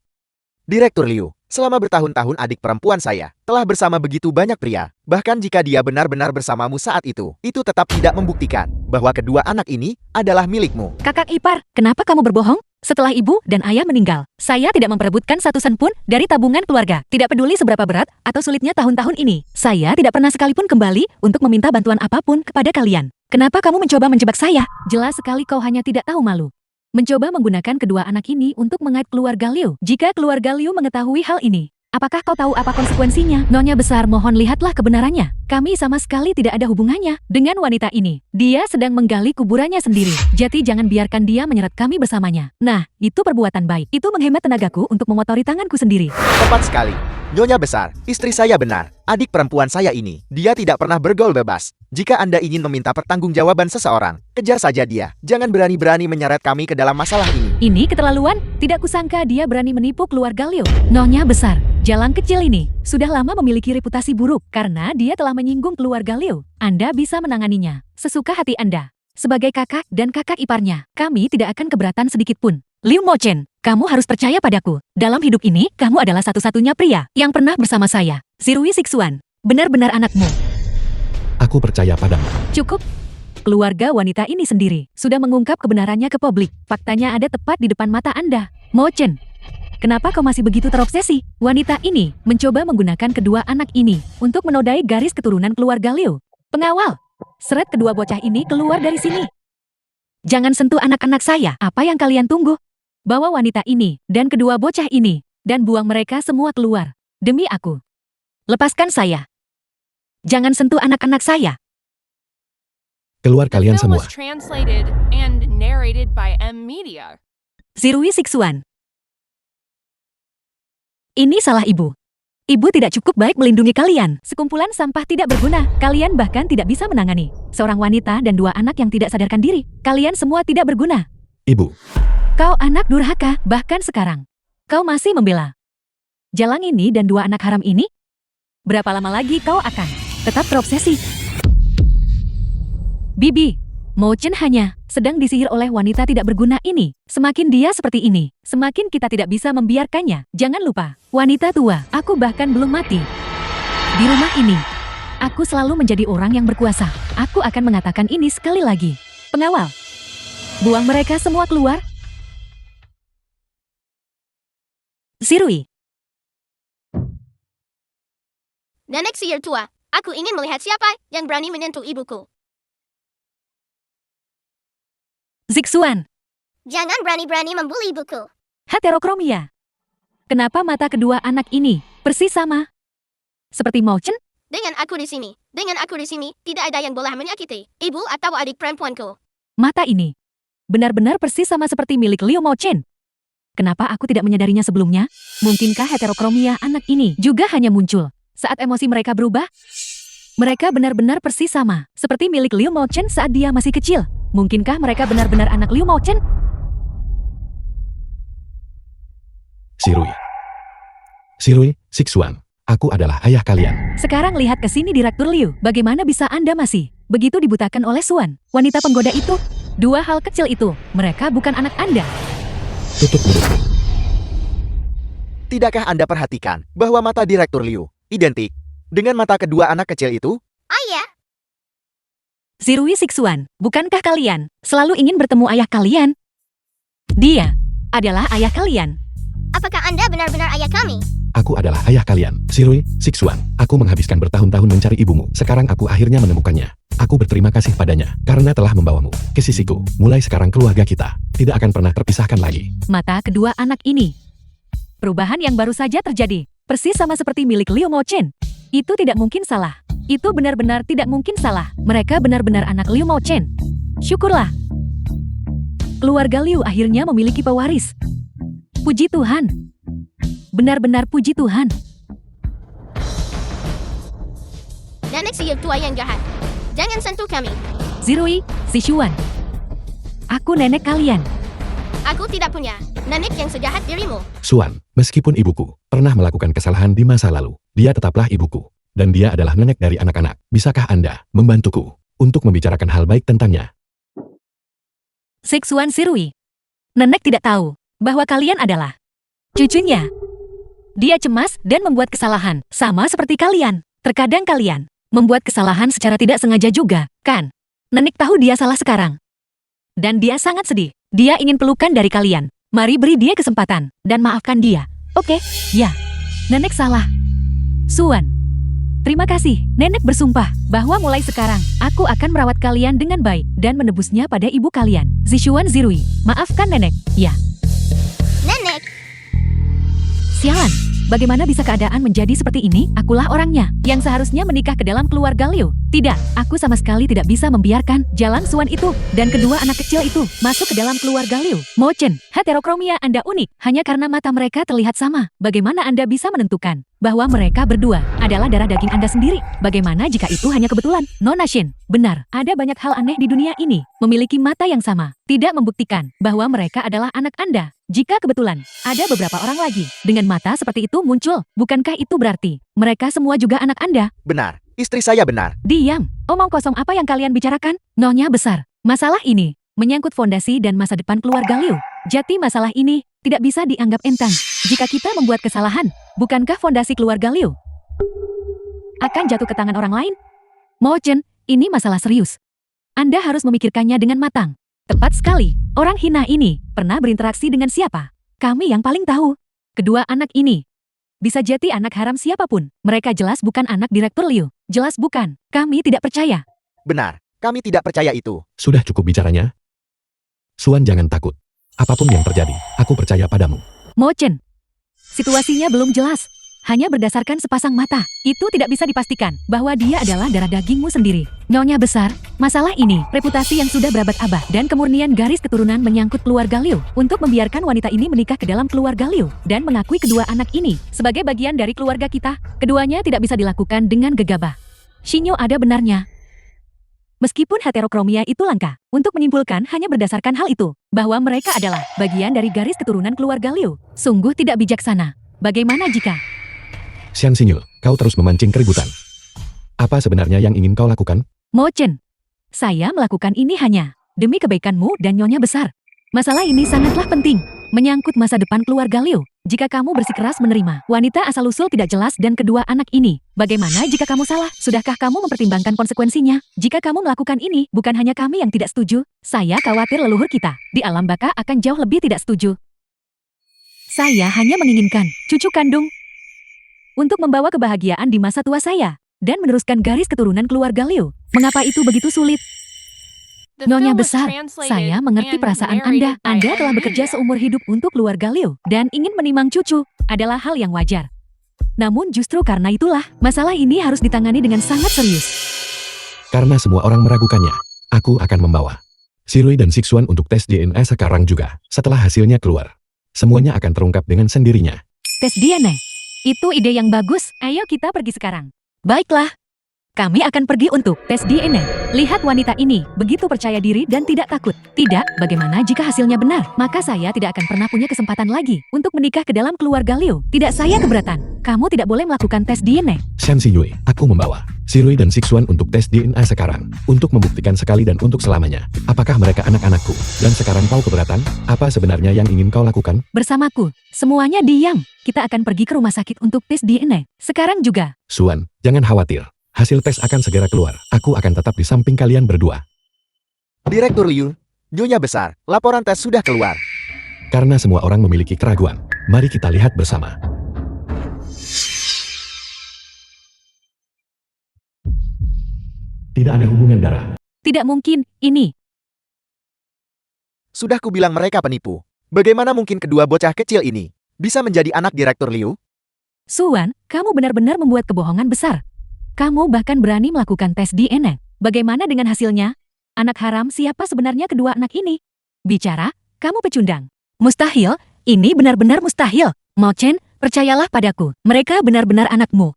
S4: Direktur Liu, selama bertahun-tahun adik perempuan saya telah bersama begitu banyak pria. Bahkan jika dia benar-benar bersamamu saat itu tetap tidak membuktikan bahwa kedua anak ini adalah milikmu.
S1: Kakak ipar, kenapa kamu berbohong? Setelah ibu dan ayah meninggal, saya tidak memperebutkan satu sen pun dari tabungan keluarga. Tidak peduli seberapa berat atau sulitnya tahun-tahun ini, saya tidak pernah sekalipun kembali untuk meminta bantuan apapun kepada kalian. Kenapa kamu mencoba menjebak saya? Jelas sekali kau hanya tidak tahu malu. Mencoba menggunakan kedua anak ini untuk mengait keluarga Liu. Jika keluarga Liu mengetahui hal ini, apakah kau tahu apa konsekuensinya? Nyonya Besar, mohon lihatlah kebenarannya. Kami sama sekali tidak ada hubungannya dengan wanita ini. Dia sedang menggali kuburannya sendiri. Jadi jangan biarkan dia menyeret kami bersamanya. Nah, itu perbuatan baik. Itu menghemat tenagaku untuk memotori tanganku sendiri.
S4: Tepat sekali. Nyonya Besar, istri saya benar. Adik perempuan saya ini, dia tidak pernah bergaul bebas. Jika Anda ingin meminta pertanggungjawaban seseorang, kejar saja dia. Jangan berani-berani menyeret kami ke dalam masalah ini.
S1: Ini keterlaluan. Tidak kusangka dia berani menipu keluarga Liu. Nyonya Besar, jalang kecil ini sudah lama memiliki reputasi buruk karena dia telah menyinggung keluarga Liu. Anda bisa menanganinya sesuka hati Anda. Sebagai kakak dan kakak iparnya, kami tidak akan keberatan sedikit pun. Liu Mo-chen, kamu harus percaya padaku. Dalam hidup ini, kamu adalah satu-satunya pria yang pernah bersama saya. Zirui Sixuan, benar-benar anakmu.
S2: Aku percaya padamu.
S1: Cukup. Keluarga wanita ini sendiri sudah mengungkap kebenarannya ke publik. Faktanya ada tepat di depan mata Anda. Mo-chen, kenapa kau masih begitu terobsesi? Wanita ini mencoba menggunakan kedua anak ini untuk menodai garis keturunan keluarga Liu. Pengawal, seret kedua bocah ini keluar dari sini. Jangan sentuh anak-anak saya. Apa yang kalian tunggu? Bawa wanita ini dan kedua bocah ini dan buang mereka semua keluar. Demi aku. Lepaskan saya. Jangan sentuh anak-anak saya.
S2: Keluar
S5: The
S2: kalian
S5: film
S2: semua.
S5: was translated and narrated by M Media.
S1: Zirui Sixuan. Ini salah ibu. Ibu tidak cukup baik melindungi kalian. Sekumpulan sampah tidak berguna. Kalian bahkan tidak bisa menangani seorang wanita dan dua anak yang tidak sadarkan diri. Kalian semua tidak berguna.
S2: Ibu,
S1: Kau anak durhaka, bahkan sekarang. Kau masih membela Jalang ini dan dua anak haram ini? Berapa lama lagi kau akan tetap terobsesi? Bibi, Mo Chen hanya sedang disihir oleh wanita tidak berguna ini. Semakin dia seperti ini, semakin kita tidak bisa membiarkannya. Jangan lupa, wanita tua, aku bahkan belum mati. Di rumah ini, aku selalu menjadi orang yang berkuasa. Aku akan mengatakan ini sekali lagi. Pengawal, buang mereka semua keluar. Sirui,
S3: Nenek sihir tua, aku ingin melihat siapa yang berani menyentuh ibuku.
S1: Zixuan,
S3: Jangan berani-berani membuli ibuku.
S1: heterokromia. Kenapa mata kedua anak ini persis sama? Seperti Mo Chen?
S3: Dengan aku di sini, tidak ada yang boleh menyakiti ibu atau adik perempuanku.
S1: Mata ini benar-benar persis sama seperti milik Liu Mo Chen. Kenapa aku tidak menyadarinya sebelumnya? Mungkinkah heterokromia anak ini juga hanya muncul saat emosi mereka berubah? Mereka benar-benar persis sama seperti milik Liu Mo Chen saat dia masih kecil. Mungkinkah mereka benar-benar anak Liu Mo Chen?
S2: Sirui, Zixuan, aku adalah ayah kalian.
S1: Sekarang lihat ke sini Direktur Liu. Bagaimana bisa Anda masih begitu dibutakan oleh Suan, wanita penggoda itu? Dua hal kecil itu, mereka bukan anak Anda.
S2: Tutup mulutmu.
S4: Tidakkah Anda perhatikan bahwa mata Direktur Liu identik dengan mata kedua anak kecil itu?
S3: Ayah,
S1: Zirui Zixuan, bukankah kalian selalu ingin bertemu ayah kalian? Dia adalah ayah kalian.
S3: apakah Anda benar-benar ayah kami?
S2: Aku adalah ayah kalian. Sirui, Zixuan, aku menghabiskan bertahun-tahun mencari ibumu. Sekarang aku akhirnya menemukannya. Aku berterima kasih padanya karena telah membawamu ke sisiku. Mulai sekarang keluarga kita tidak akan pernah terpisahkan lagi.
S1: Mata kedua anak ini. Perubahan yang baru saja terjadi, persis sama seperti milik Liu Mo Chen. Itu tidak mungkin salah. Itu benar-benar tidak mungkin salah. Mereka benar-benar anak Liu Mo Chen. Syukurlah. Keluarga Liu akhirnya memiliki pewaris. Puji Tuhan. Benar-benar puji Tuhan.
S3: Nenek sihir tua yang jahat. Jangan sentuh kami.
S1: Zirui, Zixuan. Aku nenek kalian.
S3: Aku tidak punya nenek yang sejahat dirimu.
S2: Suan, meskipun ibuku pernah melakukan kesalahan di masa lalu, dia tetaplah ibuku. Dan dia adalah nenek dari anak-anak. Bisakah Anda membantuku untuk membicarakan hal baik tentangnya?
S1: Zixuan Zirui. Nenek tidak tahu bahwa kalian adalah cucunya. Dia cemas dan membuat kesalahan, sama seperti kalian. Terkadang kalian membuat kesalahan secara tidak sengaja juga, kan? Nenek tahu dia salah sekarang. Dan dia sangat sedih. Dia ingin pelukan dari kalian. Mari beri dia kesempatan dan maafkan dia. Oke, ya. Nenek salah. Suan. Terima kasih. Nenek bersumpah bahwa mulai sekarang, aku akan merawat kalian dengan baik dan menebusnya pada ibu kalian. Zixuan Zirui. Maafkan nenek. Ya.
S3: Nenek,
S1: Sialan, bagaimana bisa keadaan menjadi seperti ini? Akulah orangnya yang seharusnya menikah ke dalam keluarga Liu. Tidak, aku sama sekali tidak bisa membiarkan Jalang Suan itu dan kedua anak kecil itu masuk ke dalam keluarga Liu. Mo Chen, heterokromia Anda unik hanya karena mata mereka terlihat sama. Bagaimana Anda bisa menentukan bahwa mereka berdua adalah darah daging Anda sendiri? Bagaimana jika itu hanya kebetulan? Nona Shin, benar, ada banyak hal aneh di dunia ini. Memiliki mata yang sama tidak membuktikan bahwa mereka adalah anak Anda. Jika kebetulan ada beberapa orang lagi dengan mata seperti itu muncul, bukankah itu berarti mereka semua juga anak Anda?
S4: Benar, istri saya benar.
S1: Diam, omong kosong apa yang kalian bicarakan? Nyonya besar, masalah ini menyangkut fondasi dan masa depan keluarga Liu. Jati masalah ini tidak bisa dianggap enteng. Jika kita membuat kesalahan, bukankah fondasi keluarga Liu akan jatuh ke tangan orang lain? Mo Chen, ini masalah serius. Anda harus memikirkannya dengan matang. Tepat sekali, orang hina ini pernah berinteraksi dengan siapa? Kami yang paling tahu. Kedua anak ini bisa jadi anak haram siapapun. Mereka jelas bukan anak Direktur Liu. Jelas bukan. Kami tidak percaya.
S4: Benar, kami tidak percaya itu.
S2: Sudah cukup bicaranya? Suan, jangan takut. Apapun yang terjadi, aku percaya padamu.
S1: Mo Chen, situasinya belum jelas. Hanya berdasarkan sepasang mata, itu tidak bisa dipastikan bahwa dia adalah darah dagingmu sendiri. Nyonya besar, masalah ini, reputasi yang sudah berabad-abad dan kemurnian garis keturunan menyangkut keluarga Liu. Untuk membiarkan wanita ini menikah ke dalam keluarga Liu dan mengakui kedua anak ini sebagai bagian dari keluarga kita, keduanya tidak bisa dilakukan dengan gegabah. Shinyo ada benarnya. Meskipun heterokromia itu langka, untuk menyimpulkan hanya berdasarkan hal itu, bahwa mereka adalah bagian dari garis keturunan keluarga Liu. Sungguh tidak bijaksana. Bagaimana jika...
S2: Xian Xinyu, kau terus memancing keributan. Apa sebenarnya yang ingin kau lakukan?
S1: Mo Chen, saya melakukan ini hanya demi kebaikanmu dan nyonya besar. Masalah ini sangatlah penting, menyangkut masa depan keluarga Liu. Jika kamu bersikeras menerima wanita asal-usul tidak jelas dan kedua anak ini, bagaimana jika kamu salah? Sudahkah kamu mempertimbangkan konsekuensinya? Jika kamu melakukan ini, bukan hanya kami yang tidak setuju. Saya khawatir leluhur kita di alam baka akan jauh lebih tidak setuju. Saya hanya menginginkan cucu kandung untuk membawa kebahagiaan di masa tua saya dan meneruskan garis keturunan keluarga Liu. Mengapa itu begitu sulit?
S5: The
S1: Nyonya
S5: film was
S1: besar,
S5: translated
S1: saya mengerti
S5: and
S1: perasaan
S5: narrated by
S1: Anda telah
S5: M.
S1: bekerja
S5: Media.
S1: seumur hidup untuk keluarga Liu dan ingin menimang cucu adalah hal yang wajar. Namun justru karena itulah, masalah ini harus ditangani dengan sangat serius.
S2: Karena semua orang meragukannya, aku akan membawa Shirui dan Sixuan untuk tes DNA sekarang juga. Setelah hasilnya keluar, semuanya akan terungkap dengan sendirinya.
S1: Tes DNA. Itu ide yang bagus, ayo kita pergi sekarang. Baiklah. Kami akan pergi untuk tes DNA. Lihat wanita ini, begitu percaya diri dan tidak takut. Tidak, bagaimana jika hasilnya benar? Maka saya tidak akan pernah punya kesempatan lagi untuk menikah ke dalam keluarga Liu. Tidak, saya keberatan. Kamu tidak boleh melakukan tes DNA.
S2: Xian Xinyu, aku membawa Shirui dan Sixuan untuk tes DNA sekarang, untuk membuktikan sekali dan untuk selamanya. Apakah mereka anak-anakku? Dan sekarang kau keberatan? Apa sebenarnya yang ingin kau lakukan?
S1: Bersamaku, semuanya diam. Kita akan pergi ke rumah sakit untuk tes DNA. Sekarang juga.
S2: Xuan, jangan khawatir. Hasil tes akan segera keluar. Aku akan tetap di samping kalian berdua.
S4: Direktur Liu, Nyonya besar, laporan tes sudah keluar.
S2: Karena semua orang memiliki keraguan, mari kita lihat bersama. Tidak ada hubungan darah.
S1: Tidak mungkin, ini.
S4: Sudah kubilang mereka penipu. Bagaimana mungkin kedua bocah kecil ini bisa menjadi anak Direktur Liu?
S1: Suan, kamu benar-benar membuat kebohongan besar. Kamu bahkan berani melakukan tes DNA. Bagaimana dengan hasilnya? Anak haram, siapa sebenarnya kedua anak ini? Bicara, kamu pecundang. Mustahil, ini benar-benar mustahil. Mo Chen, percayalah padaku. Mereka benar-benar anakmu.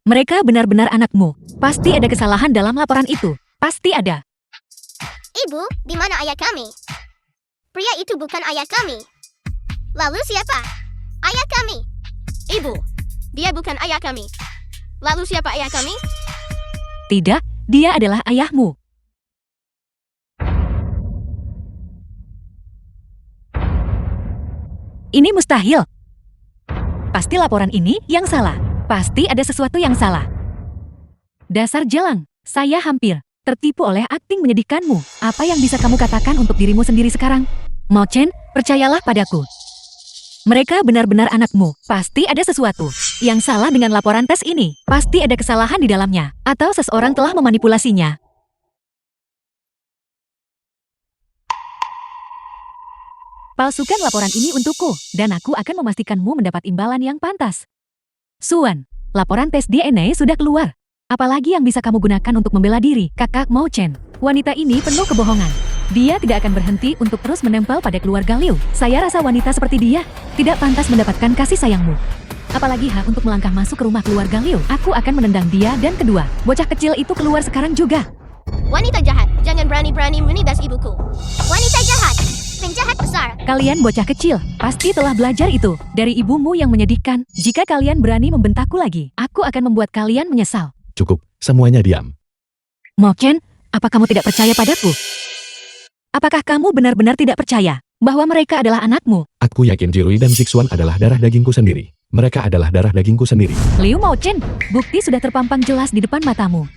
S1: Mereka benar-benar anakmu. Pasti ada kesalahan dalam laporan itu. Pasti ada.
S3: Ibu, di mana ayah kami? Pria itu bukan ayah kami. Lalu siapa? Ayah kami. Ibu, dia bukan ayah kami. Lalu siapa ayah kami?
S1: Tidak, dia adalah ayahmu. Ini mustahil. Pasti laporan ini yang salah. Pasti ada sesuatu yang salah. Dasar jelang, saya hampir tertipu oleh akting menyedihkanmu. Apa yang bisa kamu katakan untuk dirimu sendiri sekarang? Mo Chen, percayalah padaku. Mereka benar-benar anakmu. Pasti ada sesuatu yang salah dengan laporan tes ini. Pasti ada kesalahan di dalamnya. Atau seseorang telah memanipulasinya. Palsukan laporan ini untukku, dan aku akan memastikanmu mendapat imbalan yang pantas. Suan, laporan tes DNA sudah keluar. Apalagi yang bisa kamu gunakan untuk membela diri, kakak Mo Chen. Wanita ini penuh kebohongan. Dia tidak akan berhenti untuk terus menempel pada keluarga Liu. Saya rasa wanita seperti dia tidak pantas mendapatkan kasih sayangmu. Apalagi hak untuk melangkah masuk ke rumah keluarga Liu. Aku akan menendang dia dan kedua bocah kecil itu keluar sekarang juga.
S3: Wanita jahat, jangan berani-berani menindas ibuku. Wanita jahat, penjahat besar.
S1: Kalian bocah kecil, pasti telah belajar itu dari ibumu yang menyedihkan. Jika kalian berani membentakku lagi, aku akan membuat kalian menyesal.
S2: Cukup, semuanya diam.
S1: Mo Chen, apa kamu tidak percaya padaku? Apakah kamu benar-benar tidak percaya bahwa mereka adalah anakmu?
S2: Aku yakin Jirui dan Sixuan adalah darah dagingku sendiri. Mereka adalah darah dagingku sendiri.
S1: Liu Mo Chen, bukti sudah terpampang jelas di depan matamu.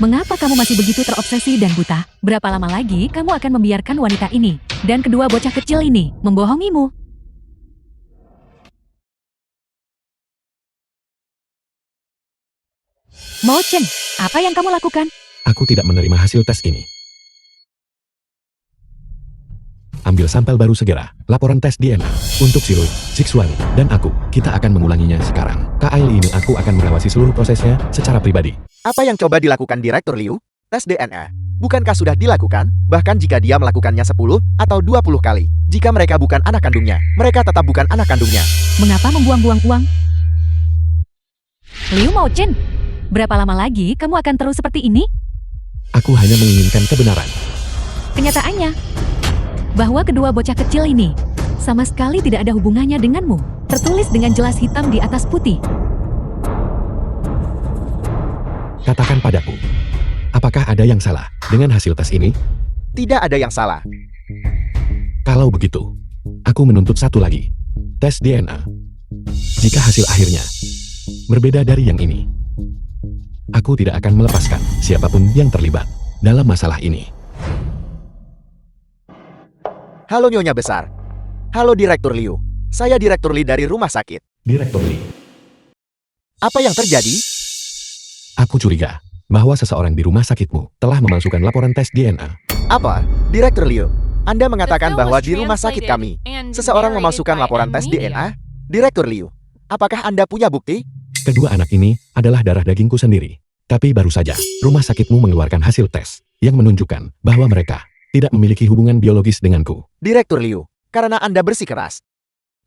S1: Mengapa kamu masih begitu terobsesi dan buta? Berapa lama lagi kamu akan membiarkan wanita ini dan kedua bocah kecil ini membohongimu? Mo Chen, apa yang kamu lakukan?
S2: Aku tidak menerima hasil tes ini. Ambil sampel baru segera. Laporan tes DNA. Untuk Shirui, Sixuan, dan aku. Kita akan mengulanginya sekarang. KAIL ini aku akan mengawasi seluruh prosesnya secara pribadi.
S4: Apa yang coba dilakukan Direktur Liu? Tes DNA. Bukankah sudah dilakukan? Bahkan jika dia melakukannya 10 atau 20 kali. Jika mereka bukan anak kandungnya, mereka tetap bukan anak kandungnya.
S1: Mengapa membuang-buang uang? Liu Mo Chen, berapa lama lagi kamu akan terus seperti ini?
S2: Aku hanya menginginkan kebenaran.
S1: Kenyataannya, bahwa kedua bocah kecil ini sama sekali tidak ada hubungannya denganmu. Tertulis dengan jelas hitam di atas putih.
S2: Katakan padaku, apakah ada yang salah dengan hasil tes ini?
S4: Tidak ada yang salah.
S2: Kalau begitu, aku menuntut satu lagi, tes DNA. Jika hasil akhirnya berbeda dari yang ini, aku tidak akan melepaskan siapapun yang terlibat dalam masalah ini.
S4: Halo Nyonya Besar. Halo Direktur Liu. Saya Direktur Li dari rumah sakit.
S2: Direktur Lee,
S4: Apa yang terjadi?
S2: aku curiga bahwa seseorang di rumah sakitmu telah memasukkan laporan tes DNA.
S4: Apa? Direktur Liu, Anda
S5: The
S4: mengatakan
S5: film
S4: bahwa
S5: was
S4: di rumah sakit
S5: translated
S4: kami,
S5: and
S4: seseorang
S5: narrated
S4: memasukkan
S5: by
S4: laporan tes
S5: Media.
S4: DNA? Direktur Liu, apakah Anda punya bukti?
S2: Kedua anak ini adalah darah dagingku sendiri. Tapi baru saja, rumah sakitmu mengeluarkan hasil tes yang menunjukkan bahwa mereka tidak memiliki hubungan biologis denganku.
S4: Direktur Liu, karena Anda bersikeras,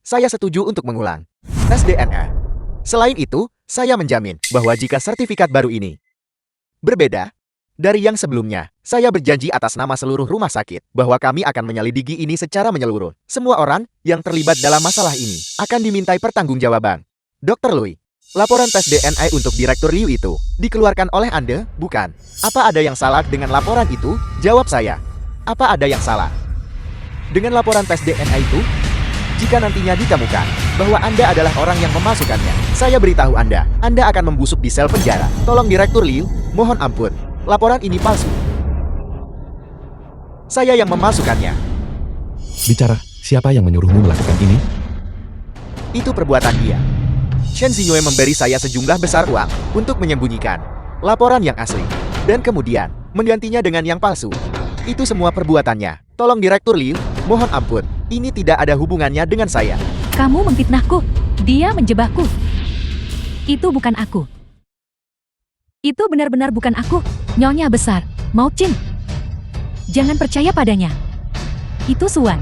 S4: saya setuju untuk mengulang tes DNA. Selain itu, saya menjamin bahwa jika sertifikat baru ini berbeda dari yang sebelumnya, saya berjanji atas nama seluruh rumah sakit bahwa kami akan menyelidiki ini secara menyeluruh. Semua orang yang terlibat dalam masalah ini akan dimintai pertanggungjawaban. Dr. Lui, laporan tes DNA untuk Direktur Liu itu dikeluarkan oleh Anda, bukan? Apa ada yang salah dengan laporan itu? Jawab saya. Apa ada yang salah dengan laporan tes DNA itu? Jika nantinya ditemukan bahwa Anda adalah orang yang memasukkannya, saya beritahu Anda akan membusuk di sel penjara. Tolong Direktur Liu, mohon ampun. Laporan ini palsu. Saya yang memasukkannya.
S2: Bicara, siapa yang menyuruhmu melakukan ini?
S4: Itu perbuatan dia. Shen Xingyue memberi saya sejumlah besar uang untuk menyembunyikan laporan yang asli dan kemudian menggantinya dengan yang palsu. Itu semua perbuatannya. Tolong Direktur Liu, mohon ampun. Ini tidak ada hubungannya dengan saya.
S1: Kamu memfitnahku. Dia menjebakku. Itu bukan aku. Itu benar-benar bukan aku. Nyonya Besar, Mao Qin. Jangan percaya padanya. Itu Suan.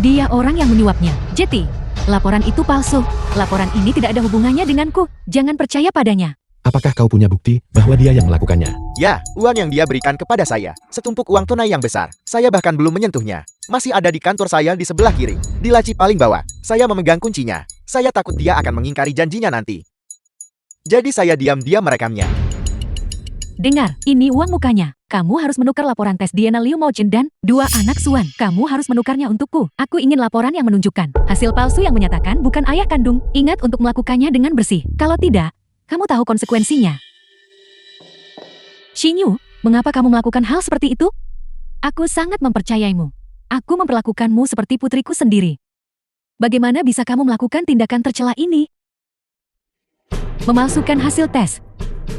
S1: Dia orang yang menyuapnya. Jeti, laporan itu palsu. Laporan ini tidak ada hubungannya denganku. Jangan percaya padanya.
S2: Apakah kau punya bukti bahwa dia yang melakukannya?
S4: Ya, uang yang dia berikan kepada saya. Setumpuk uang tunai yang besar. Saya bahkan belum menyentuhnya. Masih ada di kantor saya di sebelah kiri. Di laci paling bawah. Saya memegang kuncinya. Saya takut dia akan mengingkari janjinya nanti. Jadi saya diam-diam merekamnya.
S1: Dengar, ini uang mukanya. Kamu harus menukar laporan tes DNA Liu Maochen dan dua anak Suan. Kamu harus menukarnya untukku. Aku ingin laporan yang menunjukkan hasil palsu yang menyatakan bukan ayah kandung. Ingat untuk melakukannya dengan bersih. Kalau tidak, kamu tahu konsekuensinya. Xinyu, mengapa kamu melakukan hal seperti itu? Aku sangat mempercayaimu. Aku memperlakukanmu seperti putriku sendiri. Bagaimana bisa kamu melakukan tindakan tercela ini? Memalsukan hasil tes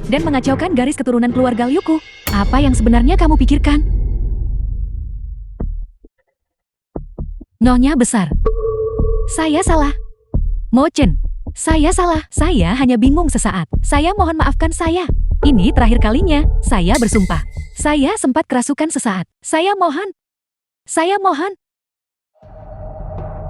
S1: dan mengacaukan garis keturunan keluarga Liuku. Apa yang sebenarnya kamu pikirkan? Nyonya Besar, saya salah. Mo Chen, saya salah. Saya hanya bingung sesaat. Saya mohon maafkan saya. Ini terakhir kalinya. Saya bersumpah. Saya sempat kerasukan sesaat. Saya mohon. Saya mohon.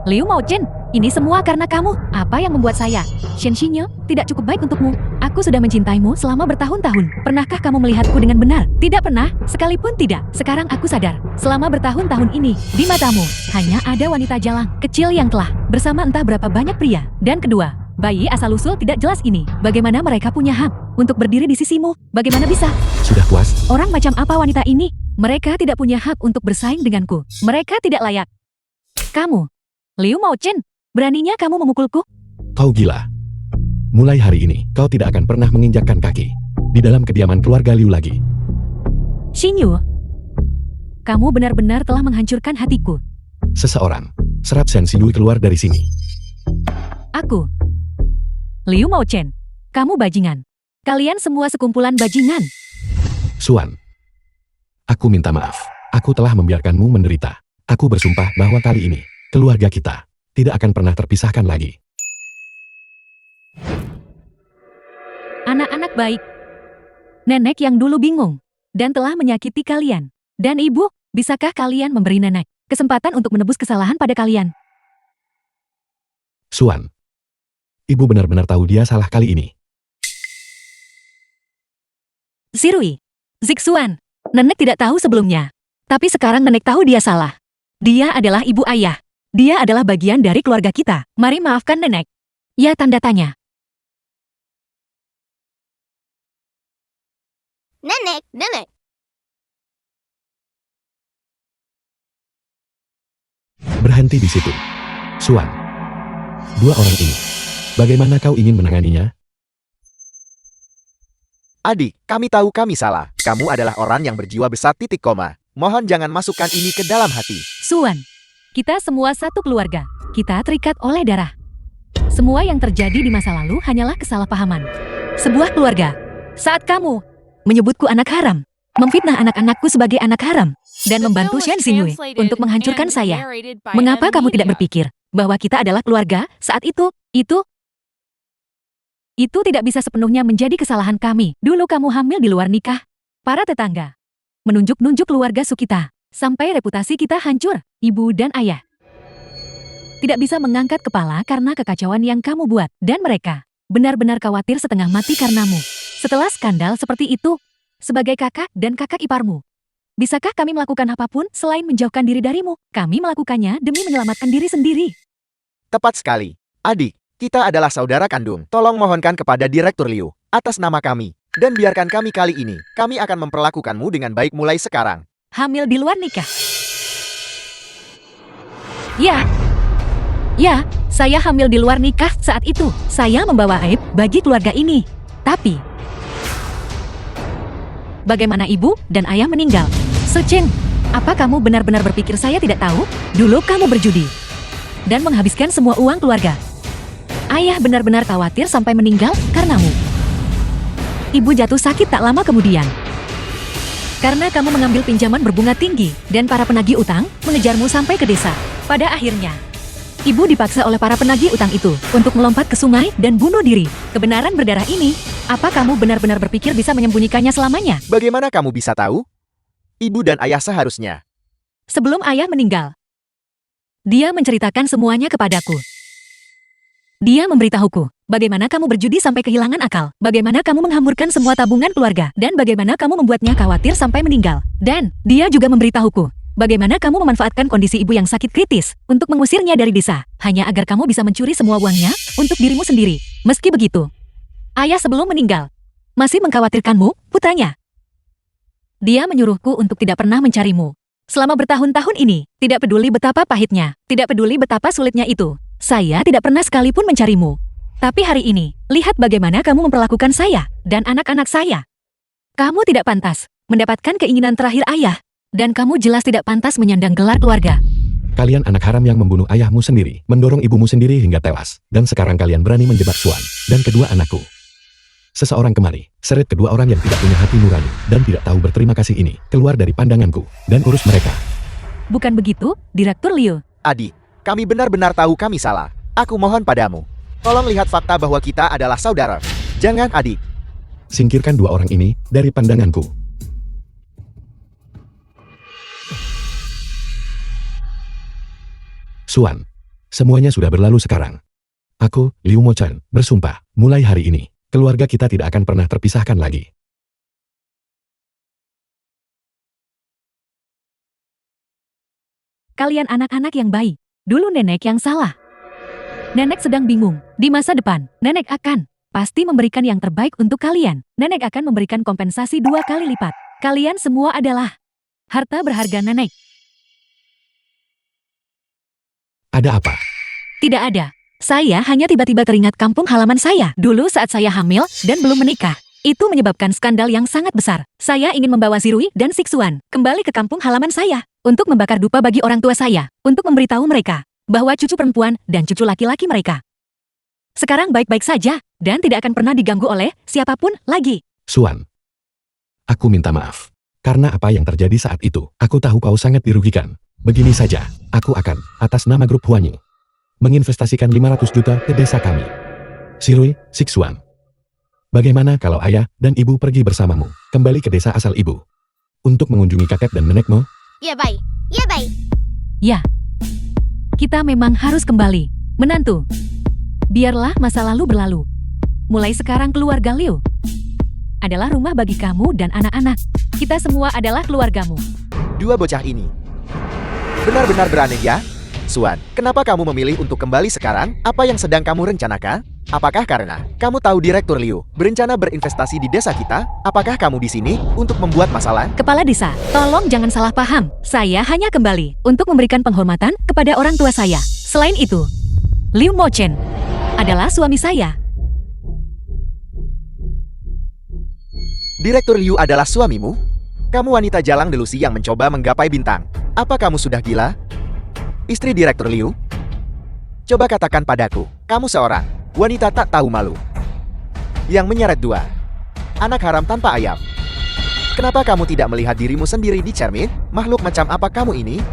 S1: Liu Mao Chen, ini semua karena kamu. Apa yang membuat saya, Shen Xinyu, tidak cukup baik untukmu? Aku sudah mencintaimu selama bertahun-tahun. Pernahkah kamu melihatku dengan benar? Tidak pernah, sekalipun tidak. Sekarang aku sadar, selama bertahun-tahun ini, di matamu, hanya ada wanita jalang, kecil yang telah bersama entah berapa banyak pria. Dan kedua, bayi asal-usul tidak jelas ini. Bagaimana mereka punya hak untuk berdiri di sisimu? Bagaimana bisa?
S2: Sudah puas?
S1: Orang macam apa wanita ini? Mereka tidak punya hak untuk bersaing denganku. Mereka tidak layak. Kamu, Liu Mao Chen, beraninya kamu memukulku?
S2: Kau gila. Mulai hari ini, kau tidak akan pernah menginjakkan kaki di dalam kediaman keluarga Liu lagi.
S1: Xinyu, kamu benar-benar telah menghancurkan hatiku.
S2: Seseorang, serap Shen Xinyu keluar dari sini.
S1: Aku, Liu Mao Chen, kamu bajingan. Kalian semua sekumpulan bajingan.
S2: Suan, aku minta maaf. Aku telah membiarkanmu menderita. Aku bersumpah bahwa kali ini, keluarga kita tidak akan pernah terpisahkan lagi.
S1: Anak-anak baik. Nenek yang dulu bingung dan telah menyakiti kalian. Dan ibu, bisakah kalian memberi nenek kesempatan untuk menebus kesalahan pada kalian?
S2: Suan, ibu benar-benar tahu dia salah kali ini.
S1: Zirui, Zixuan, nenek tidak tahu sebelumnya. Tapi sekarang nenek tahu dia salah. Dia adalah ibu ayah. Dia adalah bagian dari keluarga kita. Mari maafkan nenek. Ya, tanda tanya.
S3: Nenek.
S2: Berhenti di situ. Suan. Dua orang ini. Bagaimana kau ingin menanganinya?
S4: Adik, kami tahu kami salah. Kamu adalah orang yang berjiwa besar titik koma. Mohon jangan masukkan ini ke dalam hati.
S1: Suan, kita semua satu keluarga. Kita terikat oleh darah. Semua yang terjadi di masa lalu hanyalah kesalahpahaman. Sebuah keluarga. Saat kamu menyebutku anak haram, memfitnah anak-anakku sebagai anak haram, dan membantu Shen Xingyue untuk menghancurkan saya. Mengapa kamu tidak berpikir bahwa kita adalah keluarga saat itu? Itu tidak bisa sepenuhnya menjadi kesalahan kami. Dulu kamu hamil di luar nikah. Para tetangga menunjuk-nunjuk keluarga Sukita, sampai reputasi kita hancur, ibu dan ayah. Tidak bisa mengangkat kepala karena kekacauan yang kamu buat, dan mereka benar-benar khawatir setengah mati karenamu. Setelah skandal seperti itu, sebagai kakak dan kakak iparmu, bisakah kami melakukan apapun selain menjauhkan diri darimu? Kami melakukannya demi menyelamatkan diri sendiri.
S4: Tepat sekali. Adik, kita adalah saudara kandung. Tolong mohonkan kepada Direktur Liu, atas nama kami. Dan biarkan kami kali ini, kami akan memperlakukanmu dengan baik mulai sekarang.
S1: Hamil di luar nikah. Ya, saya hamil di luar nikah saat itu. Saya membawa aib bagi keluarga ini. Tapi, bagaimana ibu dan ayah meninggal? Secheng, apa kamu benar-benar berpikir saya tidak tahu? Dulu kamu berjudi dan menghabiskan semua uang keluarga. Ayah benar-benar khawatir sampai meninggal karenamu. Ibu jatuh sakit tak lama kemudian. Karena kamu mengambil pinjaman berbunga tinggi dan para penagih utang mengejarmu sampai ke desa. Pada akhirnya, ibu dipaksa oleh para penagih utang itu untuk melompat ke sungai dan bunuh diri. Kebenaran berdarah ini, apa kamu benar-benar berpikir bisa menyembunyikannya selamanya?
S4: Bagaimana kamu bisa tahu? Ibu dan ayah seharusnya.
S1: Sebelum ayah meninggal, dia menceritakan semuanya kepadaku. Dia memberitahuku, bagaimana kamu berjudi sampai kehilangan akal, bagaimana kamu menghamburkan semua tabungan keluarga, dan bagaimana kamu membuatnya khawatir sampai meninggal. Dan, dia juga memberitahuku, bagaimana kamu memanfaatkan kondisi ibu yang sakit kritis untuk mengusirnya dari desa, hanya agar kamu bisa mencuri semua uangnya untuk dirimu sendiri. Meski begitu, ayah sebelum meninggal masih mengkhawatirkanmu, putranya. Dia menyuruhku untuk tidak pernah mencarimu. Selama bertahun-tahun ini, tidak peduli betapa pahitnya, tidak peduli betapa sulitnya itu, saya tidak pernah sekalipun mencarimu. Tapi hari ini, lihat bagaimana kamu memperlakukan saya dan anak-anak saya. Kamu tidak pantas mendapatkan keinginan terakhir ayah, dan kamu jelas tidak pantas menyandang gelar keluarga.
S2: Kalian anak haram yang membunuh ayahmu sendiri, mendorong ibumu sendiri hingga tewas, dan sekarang kalian berani menjebak Suan dan kedua anakku. Seseorang kemari, seret kedua orang yang tidak punya hati nurani dan tidak tahu berterima kasih ini, keluar dari pandanganku, dan urus mereka.
S1: Bukan begitu, Direktur Liu?
S4: Adik, kami benar-benar tahu kami salah. Aku mohon padamu, tolong lihat fakta bahwa kita adalah saudara. Jangan, adik.
S2: Singkirkan dua orang ini dari pandanganku. Suan, semuanya sudah berlalu sekarang. Aku, Liu Mochan, bersumpah, mulai hari ini, keluarga kita tidak akan pernah terpisahkan lagi.
S1: Kalian anak-anak yang baik. Dulu nenek yang salah. Nenek sedang bingung. Di masa depan, nenek akan pasti memberikan yang terbaik untuk kalian. Nenek akan memberikan kompensasi 2 kali lipat. Kalian semua adalah harta berharga nenek.
S2: Ada apa?
S1: Tidak ada. Saya hanya tiba-tiba teringat kampung halaman saya. Dulu saat saya hamil dan belum menikah. Itu menyebabkan skandal yang sangat besar. Saya ingin membawa Zirui dan Sixuan kembali ke kampung halaman saya untuk membakar dupa bagi orang tua saya, untuk memberitahu mereka bahwa cucu perempuan dan cucu laki-laki mereka sekarang baik-baik saja dan tidak akan pernah diganggu oleh siapapun lagi.
S2: Suan, aku minta maaf. Karena apa yang terjadi saat itu, aku tahu kau sangat dirugikan. Begini saja, aku akan, atas nama grup Huanyi, menginvestasikan 500 juta ke desa kami. Zirui, Sixuan. Bagaimana kalau ayah dan ibu pergi bersamamu, kembali ke desa asal ibu, untuk mengunjungi kakek dan nenekmu?
S3: Ya baik.
S1: Ya, kita memang harus kembali. Menantu, biarlah masa lalu berlalu. Mulai sekarang keluarga Liu adalah rumah bagi kamu dan anak-anak. Kita semua adalah keluargamu.
S4: Dua bocah ini. Benar-benar berani ya? Suan, kenapa kamu memilih untuk kembali sekarang? Apa yang sedang kamu rencanakan? Apakah karena kamu tahu Direktur Liu berencana berinvestasi di desa kita? Apakah kamu di sini untuk membuat masalah?
S1: Kepala desa, tolong jangan salah paham. Saya hanya kembali untuk memberikan penghormatan kepada orang tua saya. Selain itu, Liu Mochen adalah suami saya.
S4: Direktur Liu adalah suamimu? Kamu wanita jalang delusi yang mencoba menggapai bintang. Apa kamu sudah gila? Istri Direktur Liu? Coba katakan padaku, kamu seorang wanita tak tahu malu yang menyeret dua anak haram tanpa ayam. Kenapa kamu tidak melihat dirimu sendiri di cermin? Makhluk macam apa kamu ini?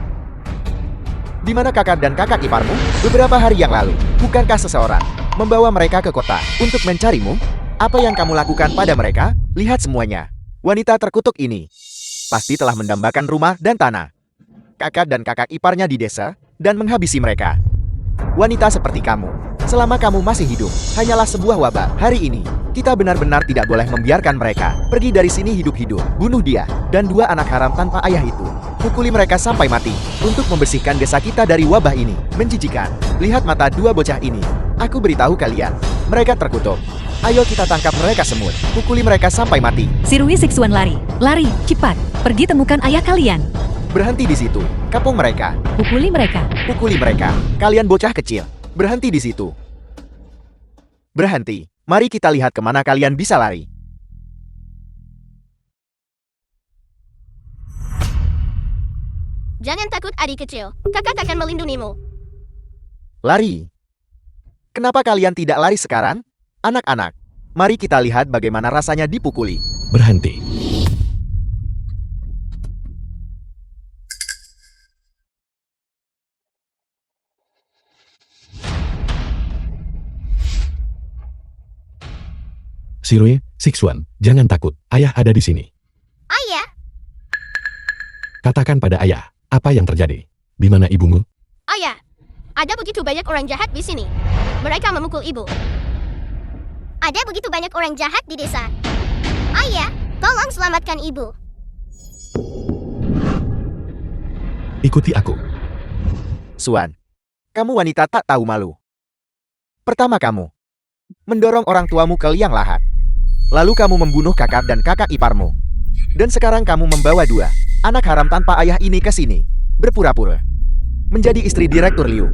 S4: Di mana kakak dan kakak iparmu? Beberapa hari yang lalu, bukankah seseorang membawa mereka ke kota untuk mencarimu? Apa yang kamu lakukan pada mereka? Lihat semuanya. Wanita terkutuk ini pasti telah mendambakan rumah dan tanah kakak dan kakak iparnya di desa dan menghabisi mereka. Wanita seperti kamu, selama kamu masih hidup, hanyalah sebuah wabah. Hari ini, kita benar-benar tidak boleh membiarkan mereka pergi dari sini hidup-hidup. Bunuh dia dan dua anak haram tanpa ayah itu. Pukuli mereka sampai mati untuk membersihkan desa kita dari wabah ini. Menjijikan. Lihat mata dua bocah ini. Aku beritahu kalian, mereka terkutuk. Ayo kita tangkap mereka semut. Pukuli mereka sampai mati.
S1: Sirui Siksuan lari. Lari, cepat. Pergi temukan ayah kalian.
S4: Berhenti di situ. Kapung mereka.
S1: Pukuli mereka.
S4: Pukuli mereka. Kalian bocah kecil. Berhenti di situ. Berhenti. Mari kita lihat kemana kalian bisa lari.
S3: Jangan takut adik kecil. Kakak akan melindungimu.
S4: Lari. Kenapa kalian tidak lari sekarang? Anak-anak, mari kita lihat bagaimana rasanya dipukuli.
S2: Berhenti. Sirui, Siksuan, jangan takut. Ayah ada di sini.
S3: Ayah,
S2: Katakan pada ayah, apa yang terjadi? Di mana ibumu?
S3: ayah. Ada begitu banyak orang jahat di sini. Mereka memukul ibu. Ada begitu banyak orang jahat di desa. Ayah, tolong selamatkan ibu.
S2: Ikuti aku.
S4: Suan, kamu wanita tak tahu malu. Pertama kamu mendorong orang tuamu ke liang lahat. Lalu kamu membunuh kakak dan kakak iparmu. Dan sekarang kamu membawa dua anak haram tanpa ayah ini ke sini. Berpura-pura menjadi istri Direktur Liu.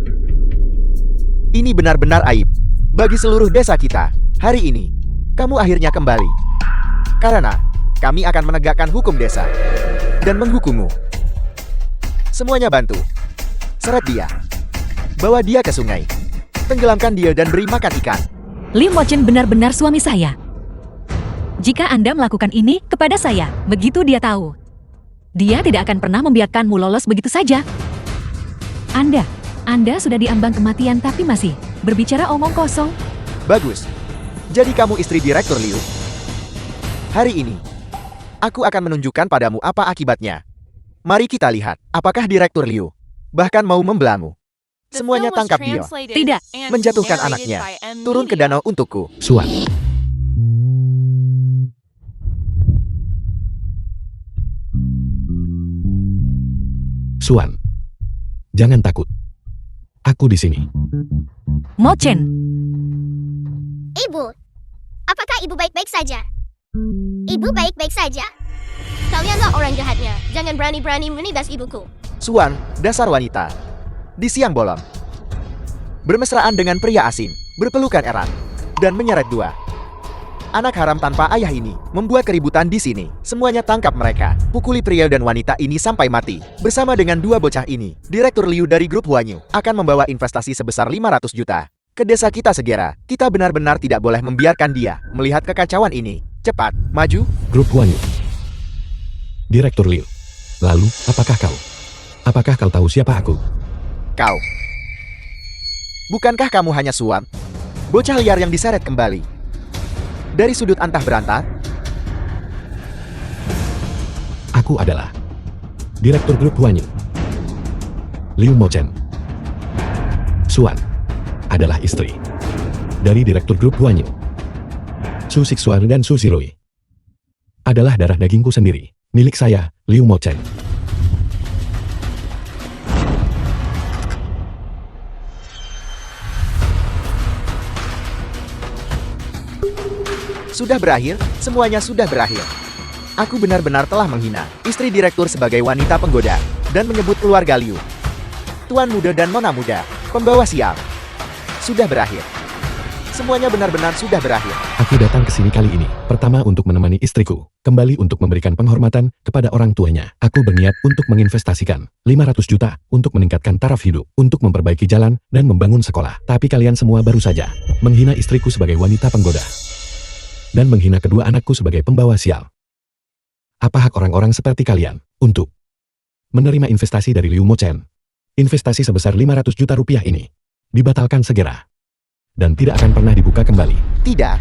S4: Ini benar-benar aib bagi seluruh desa kita. Hari ini, kamu akhirnya kembali. Karena kami akan menegakkan hukum desa dan menghukummu. Semuanya bantu. Seret dia. Bawa dia ke sungai. Tenggelamkan dia dan beri makan ikan.
S1: Liu Mochen benar-benar suami saya. Jika Anda melakukan ini kepada saya, begitu dia tahu, dia tidak akan pernah membiarkanmu lolos begitu saja. Anda sudah diambang kematian tapi masih berbicara omong kosong.
S4: Bagus. Jadi kamu istri Direktur Liu? Hari ini, aku akan menunjukkan padamu apa akibatnya. Mari kita lihat, apakah Direktur Liu bahkan mau membelamu.
S5: The
S4: Semuanya
S5: film was
S4: tangkap dia.
S5: translated
S1: Tidak.
S5: and
S4: Menjatuhkan
S5: narrated
S4: anaknya.
S5: by M.
S4: Turun ke
S5: Media.
S4: danau untukku.
S2: Suan. Suan. Jangan takut. Aku di sini.
S1: Mochen,
S3: Ibu, apakah ibu baik-baik saja? Ibu baik-baik saja? Kalianlah orang jahatnya. Jangan berani-berani menindas ibuku.
S4: Suan, dasar wanita. Di siang bolong. Bermesraan dengan pria asing, berpelukan erat, dan menyeret dua anak haram tanpa ayah ini, membuat keributan di sini. Semuanya tangkap mereka. Pukuli pria dan wanita ini sampai mati. Bersama dengan dua bocah ini, Direktur Liu dari grup Huanyu akan membawa investasi sebesar 500 juta ke desa kita segera. Kita benar-benar tidak boleh membiarkan dia melihat kekacauan ini. Cepat, maju.
S2: Grup Huanyu. Direktur Liu. Lalu, apakah kau? Apakah kau tahu siapa aku?
S4: Kau. Bukankah kamu hanya suam? Bocah liar yang diseret kembali dari sudut antah berantah?
S2: Aku adalah Direktur Grup Huanyu. Liu Mochen. Suan adalah istri dari Direktur Grup Huanyu. Su Siksuan dan Su Sirui adalah darah dagingku sendiri. Milik saya, Liu Mochen.
S4: Sudah berakhir, semuanya sudah berakhir. Aku benar-benar telah menghina istri direktur sebagai wanita penggoda dan menyebut keluarga Liu. Tuan muda dan nona muda, pembawa sial. Sudah berakhir. Semuanya benar-benar sudah berakhir.
S2: Aku datang ke sini kali ini, pertama untuk menemani istriku, kembali untuk memberikan penghormatan kepada orang tuanya. Aku berniat untuk menginvestasikan 500 juta untuk meningkatkan taraf hidup, untuk memperbaiki jalan dan membangun sekolah. Tapi kalian semua baru saja menghina istriku sebagai wanita penggoda dan menghina kedua anakku sebagai pembawa sial. Apa hak orang-orang seperti kalian untuk menerima investasi dari Liu Mochen? Investasi sebesar 500 juta rupiah ini dibatalkan segera dan tidak akan pernah dibuka kembali.
S4: Tidak.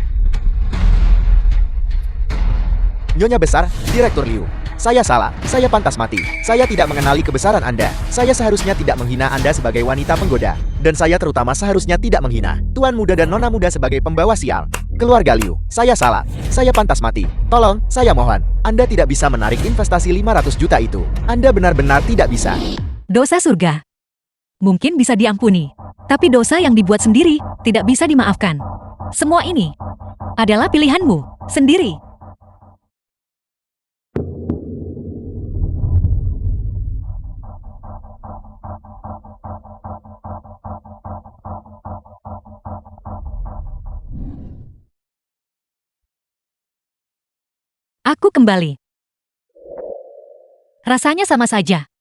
S4: Nyonya besar, Direktur Liu. Saya salah, saya pantas mati. Saya tidak mengenali kebesaran Anda. Saya seharusnya tidak menghina Anda sebagai wanita penggoda. Dan saya terutama seharusnya tidak menghina tuan muda dan nona muda sebagai pembawa sial. Keluarga Liu, saya salah. Saya pantas mati. Tolong, saya mohon. Anda tidak bisa menarik investasi 500 juta itu. Anda benar-benar tidak bisa.
S1: Dosa surga mungkin bisa diampuni, tapi dosa yang dibuat sendiri tidak bisa dimaafkan. Semua ini adalah pilihanmu sendiri. Aku kembali. Rasanya sama saja.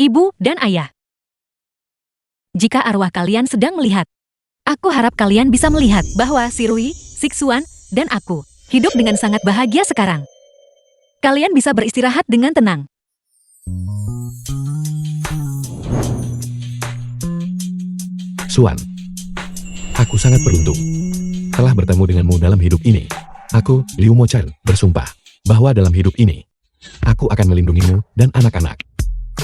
S1: Ibu dan ayah. Jika arwah kalian sedang melihat, aku harap kalian bisa melihat bahwa si Rui, Sixuan, dan aku hidup dengan sangat bahagia sekarang. Kalian bisa beristirahat dengan tenang.
S2: Suan, aku sangat beruntung telah bertemu denganmu dalam hidup ini. Aku, Liu Mochen, bersumpah bahwa dalam hidup ini, aku akan melindungimu dan anak-anak.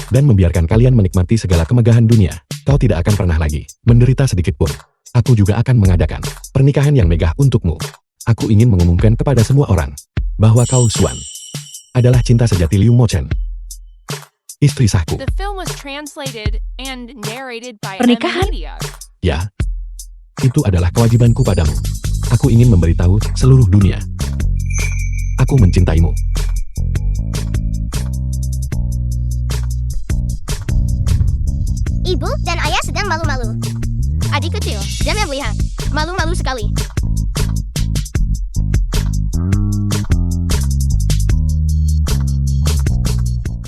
S2: Dan membiarkan kalian menikmati segala kemegahan dunia. Kau tidak akan pernah lagi menderita sedikit pun. Aku juga akan mengadakan pernikahan yang megah untukmu. Aku ingin mengumumkan kepada semua orang bahwa kau, Suan, adalah cinta sejati Liu Mochen, istri sahku.
S5: The film was translated and narrated by
S1: Pernikahan?
S5: Media.
S2: Ya, itu adalah kewajibanku padamu. Aku ingin memberitahu seluruh dunia. Aku mencintaimu.
S3: Ibu dan ayah sedang malu-malu. Adik kecil, jangan lihat. Malu-malu sekali.